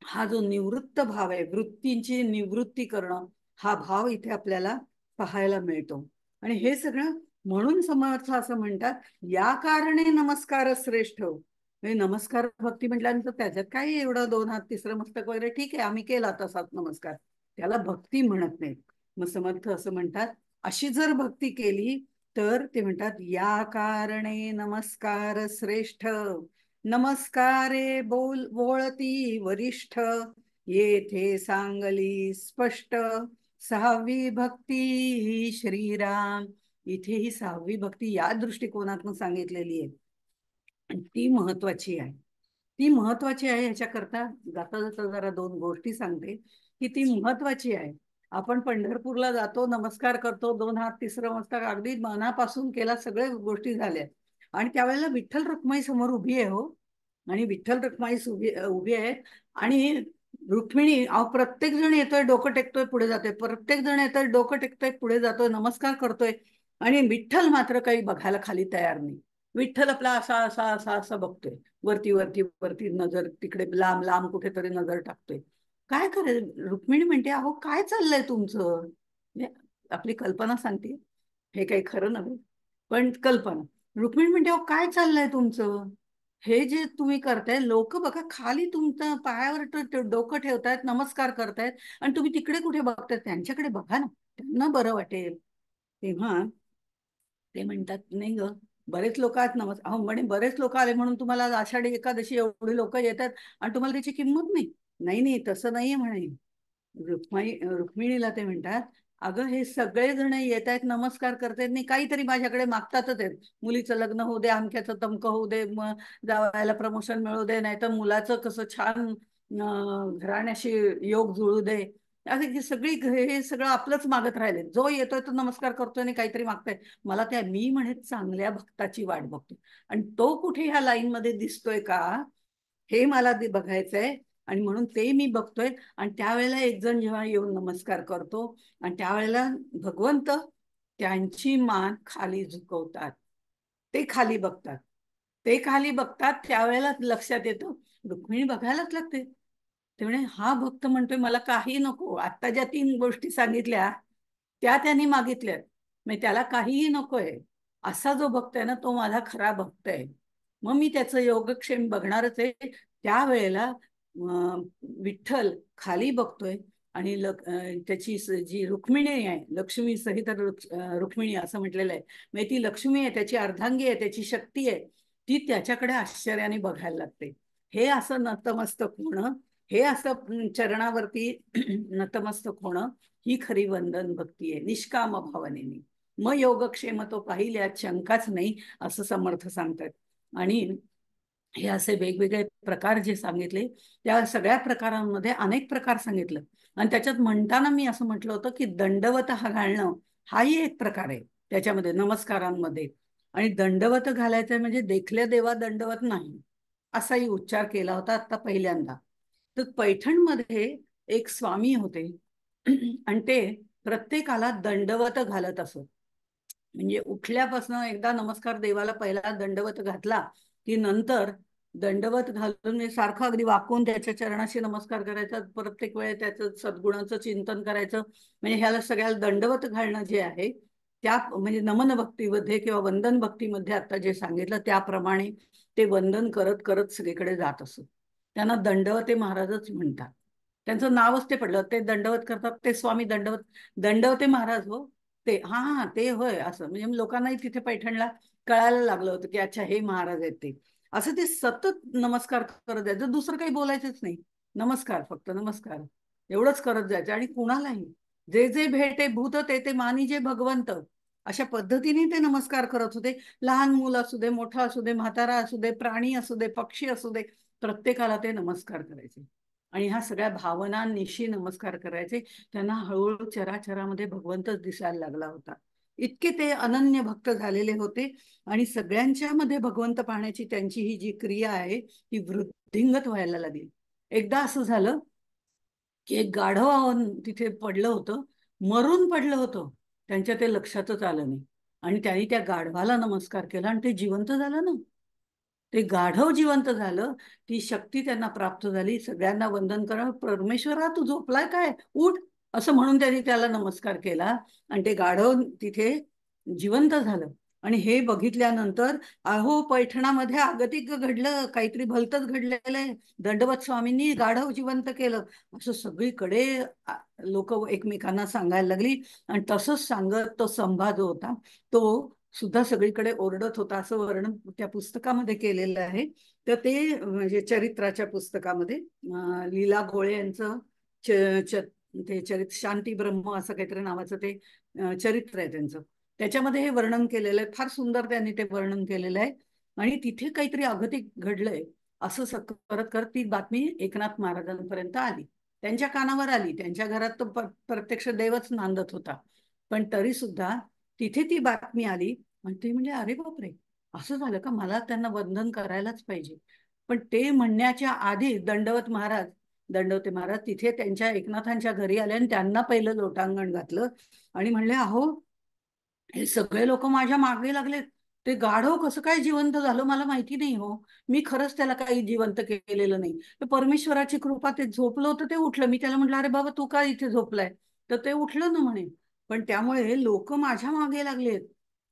हा जो निवृत्त भाव आहे, वृत्तींची निवृत्ती करणं, हा भाव इथे आपल्याला पाहायला मिळतो. आणि हे सगळं म्हणून समर्थ असं म्हणतात, या कारणे नमस्कार श्रेष्ठ. म्हणजे नमस्कार भक्ती म्हटल्यानंतर त्याच्यात काही एवढं दोन हात तिसरं मस्तक वगैरे ठीक आहे, आम्ही केला तसाच नमस्कार, त्याला भक्ती म्हणत नाहीत. मग समर्थ असं म्हणतात, अशी जर भक्ती केली तर ते म्हणतात, या कारणे नमस्कार श्रेष्ठ. नमस्कारे बोळती वरिष्ठ, येथे सांगली स्पष्ट. सहावी भक्ती ही श्रीराम. इथे ही सहावी भक्ती या दृष्टिकोनातून सांगितलेली आहे, आणि ती महत्वाची आहे. ती महत्वाची आहे ह्याच्याकरता जाता जाता जरा दोन गोष्टी सांगते की ती महत्वाची आहे. आपण पंढरपूरला जातो, नमस्कार करतो, दोन हात तिसरं मस्तक अगदी मनापासून केला, सगळ्या गोष्टी झाल्या, आणि त्यावेळेला विठ्ठल रुक्माई समोर उभी आहे हो. आणि विठ्ठल रुक्माई उभी आहे, आणि रुक्मिणी प्रत्येक जण येतोय डोकं टेकतोय पुढे जातोय, प्रत्येक जण येतोय डोकं टेकतोय पुढे जातोय, नमस्कार करतोय, आणि विठ्ठल मात्र काही बघायला खाली तयार नाही. विठ्ठल आपला असा असा असा असा बघतोय, वरती वरती वरती नजर तिकडे लांब लांब कुठेतरी नजर टाकतोय. काय करेल? रुक्मिणी म्हणते, अहो काय चाललंय तुमचं? म्हणजे आपली कल्पना सांगते, हे काही खरं नव्हे पण कल्पना. रुक्मिणी म्हणते, अहो काय चाललंय तुमचं? हे जे तुम्ही करताय, लोक बघा खाली तुमचं पायावर डोकं ठेवतायत, नमस्कार करतायत, आणि तुम्ही तिकडे कुठे बघताय? त्यांच्याकडे बघा ना, त्यांना बरं वाटेल. तेव्हा ते म्हणतात, नाही ग, बरेच लोक आहेत अहो म्हणे, बरेच लोक आले म्हणून तुम्हाला आषाढी एकादशी एवढी लोक येतात आणि तुम्हाला त्याची किंमत नाही. नाही नाही, तसं नाहीये म्हणे. रुक्मिणीला ते म्हणतात, अगं हे सगळे जण येत आहेत, नमस्कार करतायत, नाही काहीतरी माझ्याकडे मागतातच आहेत. मुलीचं लग्न होऊ दे, अमक्याचं तमकं होऊ दे, मग जावयाला प्रमोशन मिळू दे, नाही तर मुलाचं कसं छान घराण्याशी योग जुळू दे. असं ही सगळी हे सगळं आपलंच मागत राहिले. जो येतोय तो नमस्कार करतोय आणि काहीतरी मागतोय. मला त्या मी म्हणे चांगल्या भक्ताची वाट बघतो, आणि तो कुठे ह्या लाईन मध्ये दिसतोय का, हे मला बघायचंय. आणि म्हणून ते मी बघतोय. आणि त्यावेळेला एक जण जेव्हा येऊन नमस्कार करतो, आणि त्यावेळेला भगवंत त्यांची मान खाली झुकवतात, ते खाली बघतात. ते खाली बघतात त्यावेळेला लक्षात येतं, रुक्मिणी बघायलाच लागते. ते म्हणे, हा भक्त म्हणतोय मला काही नको, आता ज्या तीन गोष्टी सांगितल्या त्या त्यांनी मागितल्यात, म्हणजे त्याला काहीही नकोय. असा जो भक्त आहे ना, तो माझा खरा भक्त आहे. मग मी त्याचं योगक्षेम बघणारच आहे. त्यावेळेला विठ्ठल खाली बघतोय, आणि त्याची जी रुक्मिणी आहे, लक्ष्मी सहित रुक्मिणी असं म्हटलेलं आहे, म्हणजे ती लक्ष्मी आहे, त्याची अर्धांगी आहे, त्याची शक्ती आहे, ती त्याच्याकडे आश्चर्याने बघायला लागते. हे असं नतमस्तक होणं, हे असं चरणावरती नतमस्तक होणं, ही खरी वंदन भक्ती आहे, निष्काम भावनेने. मग योगक्षेम तो पाहिल, यात शंकाच नाही, असं समर्थ सांगतात. आणि हे असे वेगवेगळे प्रकार जे सांगितले, त्या सगळ्या प्रकारांमध्ये अनेक प्रकार सांगितलं. आणि त्याच्यात म्हणताना मी असं म्हटलं होतं की दंडवत हा घालणं, हाही एक प्रकार आहे त्याच्यामध्ये, नमस्कारांमध्ये. आणि दंडवत घालायचं म्हणजे देखल्या देवा दंडवत नाही, असाही उच्चार केला होता आता पहिल्यांदा. तर पैठणमध्ये एक स्वामी होते, आणि ते प्रत्येकाला दंडवत घालत असत. म्हणजे उठल्यापासून एकदा नमस्कार देवाला पहिला दंडवत घातला की नंतर दंडवत घालून म्हणजे सारखं अगदी वाकून त्याच्या चरणाशी नमस्कार करायचा, प्रत्येक वेळेस त्याचं सद्गुणाचं चिंतन करायचं. म्हणजे ह्याला सगळ्याला दंडवत घालणं जे आहे, त्या म्हणजे नमन भक्तीमध्ये किंवा वंदन भक्तीमध्ये आता जे सांगितलं त्याप्रमाणे ते वंदन करत करत सगळीकडे जात असत. त्यांना दंडवते महाराजच म्हणतात, त्यांचं नावच ते पडलं, ते दंडवत करतात, ते स्वामी दंडवत, दंडवते महाराज हो. ते हा हा ते होय, असं म्हणजे लोकांनाही तिथे पैठणला कळायला लागलं होतं की अच्छा हे महाराज आहेत ते. असं ते सतत नमस्कार करत जायचं, दुसरं काही बोलायचंच नाही, नमस्कार, फक्त नमस्कार एवढंच करत जायचं. आणि कुणालाही जे जे भेटे भूत ते ते मानी जे भगवंत, अशा पद्धतीने ते नमस्कार करत होते. लहान मुल असू दे, मोठा असू दे, म्हातारा असू दे, प्राणी असू दे, पक्षी असू दे, प्रत्येकाला ते नमस्कार करायचे. आणि ह्या सगळ्या भावनांनिशी नमस्कार करायचे. त्यांना हळूहळू चराचरामध्ये भगवंतच दिसायला लागला होता, इतके ते अनन्य भक्त झालेले होते. आणि सगळ्यांच्या मध्ये भगवंत पाहण्याची त्यांची ही जी क्रिया आहे ती वृद्धिंगत व्हायला लागली. एकदा असं झालं की एक गाढव तिथे पडलं होतं, मरून पडलं होतं, त्यांच्या ते लक्षातच आलं नाही, आणि त्यांनी त्या गाढवाला नमस्कार केला आणि ते जिवंत झालं ना. ते गाढव जिवंत झालं. ती शक्ती त्यांना प्राप्त झाली. सगळ्यांना वंदन करा, परमेश्वरा तू झोपलाय काय, उठ, असं म्हणून त्यांनी त्याला नमस्कार केला. आणि ते गाढव तिथे जिवंत झालं. आणि हे बघितल्यानंतर अहो पैठणामध्ये आगतिक घडलं, काहीतरी भलतच घडलेलं आहे, दंडवत स्वामींनी गाढव जिवंत केलं, असं सगळीकडे लोक एकमेकांना सांगायला लागली. आणि तसंच सांगत तो संभा जो होता तो सुद्धा सगळीकडे ओरडत होता, असं वर्णन त्या पुस्तकामध्ये केलेलं आहे. तर ते म्हणजे चरित्राच्या पुस्तकामध्ये लीला घोळे यांचं ते चरित्र, शांती ब्रह्म असं काहीतरी नावाचं ते चरित्र आहे त्यांचं. त्याच्यामध्ये हे वर्णन केलेलं आहे. फार सुंदर त्यांनी ते वर्णन केलेलं आहे. आणि तिथे काहीतरी अगतिक घडलंय असं करत करत ती बातमी एकनाथ महाराजांपर्यंत आली. त्यांच्या कानावर आली. त्यांच्या घरात तर प्रत्यक्ष देवच नांदत होता. पण तरी सुद्धा तिथे ती बातमी आली. आणि ते म्हणजे अरे बापरे, असं झालं का, मला त्यांना वंदन करायलाच पाहिजे. पण ते म्हणण्याच्या आधी दंडवते महाराज तिथे त्यांच्या एकनाथांच्या घरी आले आणि त्यांना पहिलं लोटांगण घातलं. आणि म्हणले, अहो हे सगळे लोक माझ्या मागे लागले, ते गाढव कसं काय जिवंत झालं मला माहिती नाही हो, मी खरंच त्याला काही जिवंत केलेलं नाही, तर परमेश्वराची कृपा, ते झोपलं होतं ते उठलं. मी त्याला म्हटलं, अरे बाबा तू काय इथे झोपलाय, तर ते उठलं ना म्हणे. पण त्यामुळे लोक माझ्या मागे लागलेत.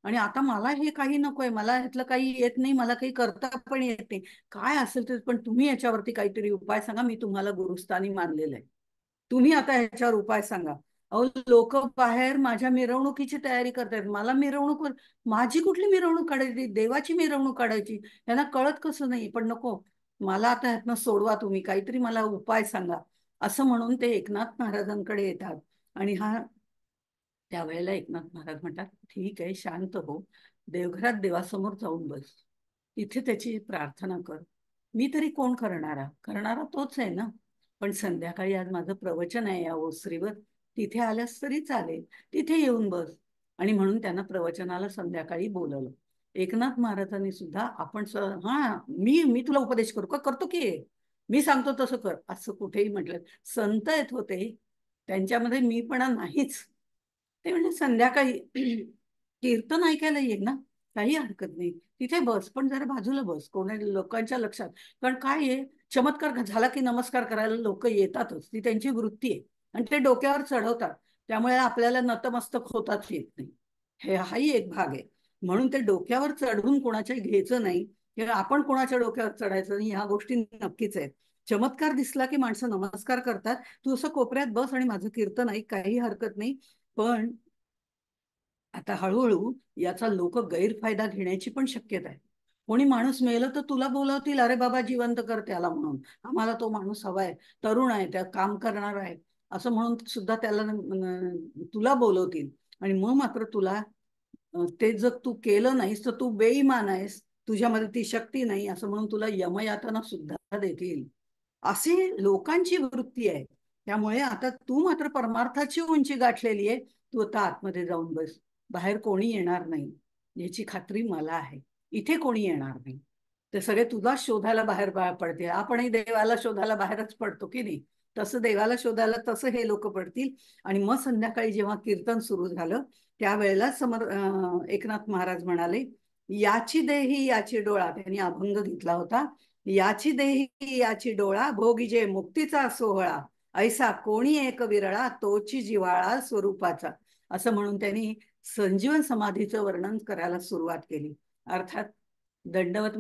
आणि आता मला हे काही नकोय, मला ह्यातलं काही येत नाही, मला काही करता पण येत नाही. काय असेल ते, पण तुम्ही याच्यावरती काहीतरी उपाय सांगा, मी तुम्हाला गुरुस्थानी मानलेलं आहे, तुम्ही आता ह्याच्यावर उपाय सांगा. अहो लोक बाहेर माझ्या मिरवणुकीची तयारी करतायत, मला मिरवणूक, माझी कुठली मिरवणूक काढायची, देवाची मिरवणूक काढायची, यांना कळत कसं नाही. पण नको, मला आता ह्यातनं सोडवा, तुम्ही काहीतरी मला उपाय सांगा, असं म्हणून ते एकनाथ महाराजांकडे येतात. आणि त्यावेळेला एकनाथ महाराज म्हणतात, ठीक आहे शांत हो, देवघरात देवासमोर जाऊन बस, तिथे त्याची प्रार्थना कर. मी तरी कोण करणारा, करणारा तोच आहे ना. पण संध्याकाळी आज माझं प्रवचन आहे या ओसरीवर, तिथे आल्यास तरी चालेल, तिथे येऊन बस. आणि म्हणून त्यांना प्रवचनाला संध्याकाळी बोलवलं. एकनाथ महाराजांनी सुद्धा आपण हा मी मी तुला उपदेश करू का, करतो की मी सांगतो तसं कर, असं कुठेही म्हटलं. संत येत होते, त्यांच्यामध्ये मीपणा नाहीच. ते म्हणजे संध्याकाळी कीर्तन ऐकायला येईल ना, काही हरकत नाही, तिथे बस, पण जरा बाजूला बस, कोणा लोकांच्या लक्षात. कारण काय आहे, चमत्कार झाला की नमस्कार करायला लोक येतातच, ती त्यांची वृत्ती आहे. आणि ते डोक्यावर चढवतात, त्यामुळे आपल्याला नतमस्तक होताच येत नाही. हाही एक भाग आहे. म्हणून ते डोक्यावर चढवून कोणाच्या घ्यायचं नाही, किंवा आपण कोणाच्या डोक्यावर चढायचं नाही, ह्या गोष्टी नक्कीच आहेत. चमत्कार दिसला की माणसं नमस्कार करतात, तू असं कोपऱ्यात बस आणि माझं कीर्तन ऐक, काही हरकत नाही. पण आता हळूहळू याचा लोक गैरफायदा घेण्याची पण शक्यता आहे. कोणी माणूस मेलं तर तुला बोलवतील, अरे बाबा जिवंत कर त्याला म्हणून, आम्हाला तो माणूस हवाय, तरुण आहे, त्या काम करणार आहे, असं म्हणून सुद्धा त्याला तुला बोलवतील. आणि मग मात्र तुला ते जर तू केलं नाहीस तर तू बेईमान आहेस, तुझ्यामध्ये ती शक्ती नाही, असं म्हणून तुला यमयातना सुद्धा देतील. अशी लोकांची वृत्ती आहे. त्यामुळे आता तू मात्र परमार्थाची उंची गाठलेली आहे, तू आता आतमध्ये जाऊन बस, बाहेर कोणी येणार नाही, याची खात्री मला आहे. इथे कोणी येणार नाही, ते सगळे तुला शोधायला बाहेर पडतील. आपणही देवाला शोधायला बाहेरच पडतो की नाही, तसं देवाला शोधायला तसं हे लोक पडतील. आणि मग संध्याकाळी जेव्हा कीर्तन सुरू झालं, त्यावेळेला एकनाथ महाराज म्हणाले, याची देही याची डोळा, त्यांनी अभंग घेतला होता, याची देही याची डोळा, भोगीजे मुक्तीचा सोहळा, ऐसा कोणी एक विरळा, तोची जिवाळा स्वरूपाचा, असं म्हणून त्यांनी संजीवन समाधीचं वर्णन करायला सुरुवात केली. अर्थात दंडवते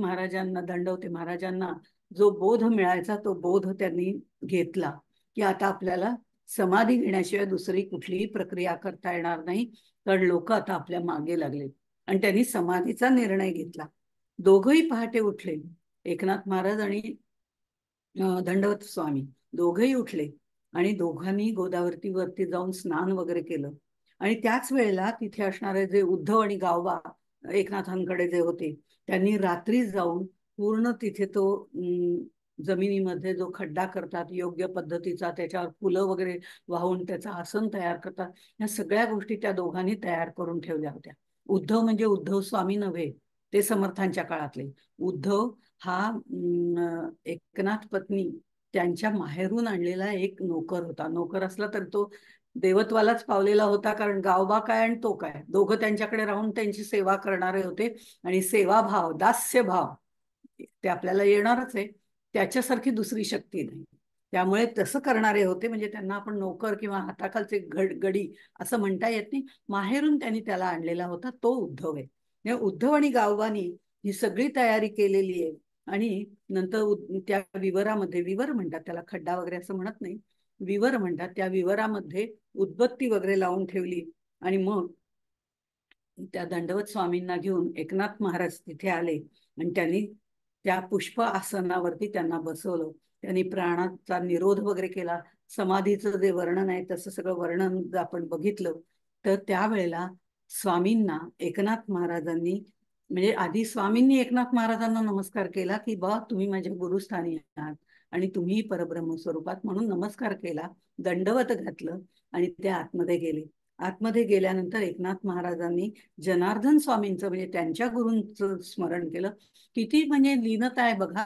महाराजांना जो बोध मिळायचा तो बोध त्यांनी घेतला, की आता आपल्याला समाधी घेण्याशिवाय दुसरी कुठलीही प्रक्रिया करता येणार नाही, कारण लोक आता आपल्या मागे लागले. आणि त्यांनी समाधीचा निर्णय घेतला. दोघंही पहाटे उठले, एकनाथ महाराज आणि दंडवत स्वामी दोघंही उठले. आणि दोघांनी गोदावरीवरती जाऊन स्नान वगैरे केलं. आणि त्याच वेळेला तिथे असणारे जे उद्धव आणि गावबा एकनाथांकडे जे होते, त्यांनी रात्री जाऊन पूर्ण तिथे तो जमिनीमध्ये जो खड्डा करतात योग्य पद्धतीचा, त्याच्यावर फुलं वगैरे वाहून त्याचं आसन तयार करतात, या सगळ्या गोष्टी त्या दोघांनी तयार करून ठेवल्या होत्या. उद्धव म्हणजे उद्धव स्वामी नव्हे, ते समर्थांच्या काळातले. उद्धव हा एकनाथ पत्नी त्यांच्या माहेरून आणलेला एक नोकर होता. नोकर असला तर तो देवत्वालाच पावलेला होता, कारण गावबा काय आणि तो काय, दोघं त्यांच्याकडे राहून त्यांची सेवा करणारे होते. आणि सेवाभाव, दास्यभाव ते आपल्याला येणारच आहे, त्याच्यासारखी दुसरी शक्ती नाही. त्यामुळे तसं करणारे होते, म्हणजे त्यांना आपण नोकर किंवा हाताखालचे गडी असं म्हणता येत नाही. माहेरून त्यांनी त्याला आणलेला होता, तो उद्धव आहे. उद्धव आणि गावबानी ही सगळी तयारी केलेली आहे. आणि नंतर त्या विवरामध्ये, विवर म्हणतात त्याला, खड्डा वगैरे असं म्हणत नाही, विवर म्हणतात, त्या विवरामध्ये उदबत्ती वगैरे लावून ठेवली. आणि मग त्या दंडवत स्वामींना घेऊन एकनाथ महाराज तिथे आले आणि त्यांनी त्या पुष्प आसनावरती त्यांना बसवलं. त्यांनी प्राणाचा निरोध वगैरे केला. समाधीचं जे वर्णन आहे तसं सगळं वर्णन आपण बघितलं तर त्यावेळेला स्वामींना एकनाथ महाराजांनी, म्हणजे आधी स्वामींनी एकनाथ महाराजांना नमस्कार केला की बा तुम्ही माझ्या गुरुस्थानी आहात आणि तुम्ही परब्रह्म स्वरूपात, म्हणून नमस्कार केला, दंडवत घातलं आणि ते आतमध्ये गेले. आतमध्ये गेल्यानंतर एकनाथ महाराजांनी जनार्दन स्वामींचं, म्हणजे त्यांच्या गुरूंचं स्मरण केलं. किती म्हणजे लीनता आहे बघा.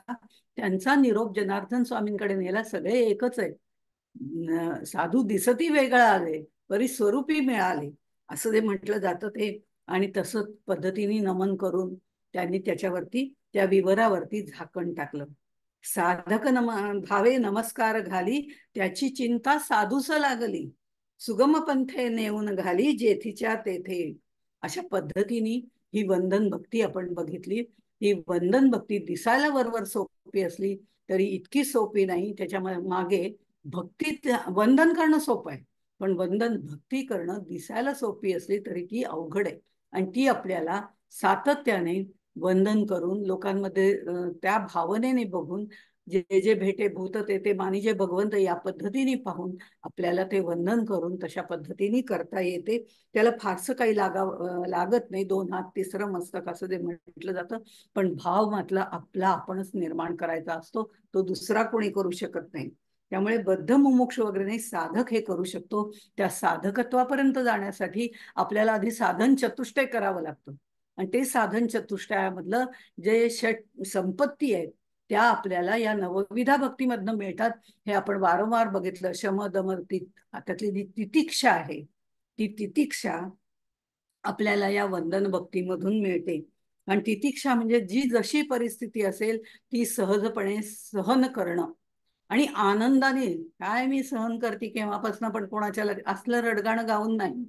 त्यांचा निरोप जनार्दन स्वामींकडे नेला, सगळे एकच आहे, साधू दिसती वेगळा आले परी स्वरूपी मिळाले, असं जे म्हटलं जातं ते. आणि तसं पद्धतीने नमन करून त्यांनी त्याच्यावरती, त्या विवरावरती झाकण टाकलं. साधक भावे नमस्कार घाली, त्याची चिंता साधूस लागली, सुगम पंथे नेऊन घाली जेथीच्या तेथे. अशा पद्धतीने ही वंदन भक्ती आपण बघितली. ही वंदन भक्ती दिसायला वरवर सोपी असली तरी इतकी सोपी नाही. त्याच्या मागे भक्ती, वंदन करणं सोपं आहे, पण वंदन भक्ती करणं दिसायला सोपी असली तरी ती अवघड आहे. आणि ती आपल्याला सातत्याने वंदन करून लोकांमध्ये त्या भावनेने बघून, जे जे भेटे भूत ते ते मानी जे भगवंत, या पद्धतीने पाहून आपल्याला ते वंदन करून तशा पद्धतीने करता येते. त्याला फारसं काही लागत नाही, 2 हात तिसरं मस्तक असं जे म्हटलं जातं. पण भाव मात्र आपला आपणच निर्माण करायचा असतो, तो दुसरा कोणी करू शकत नाही. त्यामुळे बद्ध मुमुक्ष वगैरे नाही, साधक हे करू शकतो. त्या साधकत्वापर्यंत जाण्यासाठी आपल्याला आधी साधन चतुष्टय करावं लागतं. आणि ते साधन चतुष्टयामधलं जे षट संपत्ती आहेत त्या आपल्याला या नवविधा भक्तीमधनं मिळतात. हे आपण वारंवार बघितलं. शम दम त्यातली जी तितिक्षा आहे, ती तितिक्षा आपल्याला या वंदन भक्तीमधून मिळते. आणि तितिक्षा म्हणजे जी जशी परिस्थिती असेल ती सहजपणे सहन करणं आणि आनंदाने. काय मी सहन करते केव्हापासून, पण कोणाच्या असलं रडगाणं गाऊन नाही.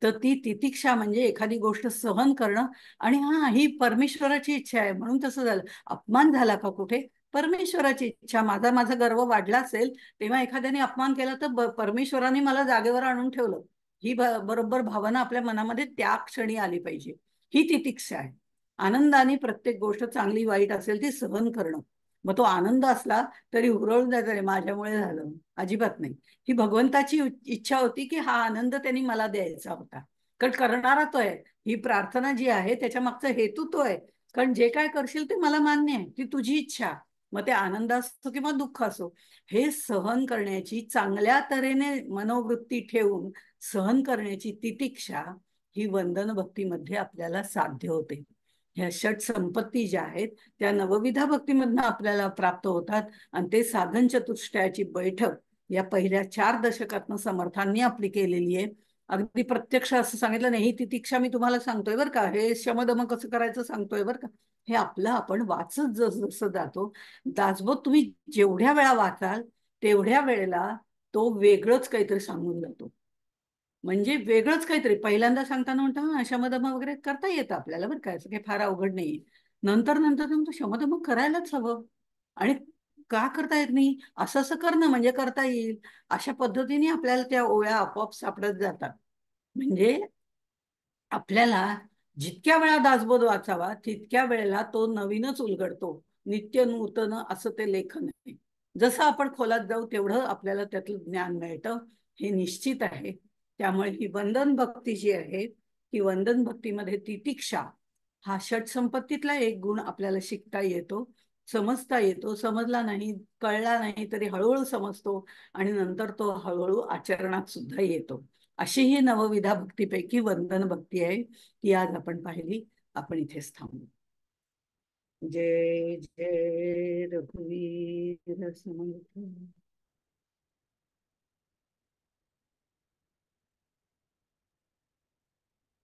तर ती तितिक्षा म्हणजे एखादी गोष्ट सहन करणं. आणि हा, ही परमेश्वराची इच्छा आहे म्हणून तसं झालं. अपमान झाला का कुठे? परमेश्वराची इच्छा. माझा गर्व वाढला असेल तेव्हा एखाद्याने अपमान केला तर परमेश्वराने मला जागेवर आणून ठेवलं, ही बरोबर भावना आपल्या मनामध्ये त्या क्षणी आली पाहिजे. ही तितिक्षा आहे. आनंदाने प्रत्येक गोष्ट चांगली वाईट असेल ती सहन करणं. मग तो आनंद असला तरी हुरळून जायचं नाही, माझ्यामुळे झालं, अजिबात नाही. ही भगवंताची इच्छा होती की हा आनंद त्यांनी मला द्यायचा होता, कारण करणारा तो आहे. ही प्रार्थना जी आहे त्याच्या मागचा हेतू तो आहे. कारण जे काय करशील ते मला मान्य आहे, ती तुझी इच्छा. मग ते आनंद असो किंवा दुःख असो, हे सहन करण्याची, चांगल्या तऱ्हेने मनोवृत्ती ठेवून सहन करण्याची तितिक्षा ही वंदन भक्तीमध्ये आपल्याला साध्य होते. ह्या षट संपत्ती ज्या आहेत त्या नवविधा भक्तीमधनं आपल्याला प्राप्त होतात. आणि ते साधन चतुष्टयाची बैठक या पहिल्या 4 दशकातनं समर्थांनी आपली केलेली आहे. अगदी प्रत्यक्ष असं सांगितलं नाही, ही तितिक्षा मी तुम्हाला सांगतोय बरं का, हे शमदम कसं करायचं सांगतोय बरं का. हे आपलं आपण वाचत जसं जातो. दासबोध तुम्ही जेवढ्या वेळा वाचाल तेवढ्या वेळेला तो वेगळंच काहीतरी सांगून जातो. म्हणजे वेगळंच काहीतरी. पहिल्यांदा सांगताना म्हणतो हा शमदम वगैरे करता येतं आपल्याला बरं काय, असं काही फार अवघड नाही. नंतर नंतर म्हणतो शमदम करायलाच हवं. आणि का करता येत नाही, असं असं करणं म्हणजे करता येईल. अशा पद्धतीने आपल्याला त्या ओव्या आपोआप सापडत जातात. म्हणजे आपल्याला जितक्या वेळा दासबोध वाचावा तितक्या वेळेला तो नवीनच उलगडतो. नित्य नूतन असं ते लेखन आहे. जसं आपण खोलात जाऊ तेवढं आपल्याला त्यातलं ज्ञान मिळतं, हे निश्चित आहे. त्यामुळे ही वंदन भक्ती जी आहे, ही वंदन भक्तीमध्ये तितिक्षा हा षट संपत्तीतला एक गुण आपल्याला शिकता येतो, समजता येतो. समजला नाही, कळला नाही तरी हळूहळू समजतो आणि नंतर तो हळूहळू आचरणात सुद्धा येतो. अशी ही नवविधा भक्तीपैकी वंदन भक्ती आहे, ती आज आपण पाहिली. आपण इथेच थांबू. जय जय रघुवीर समर्थ.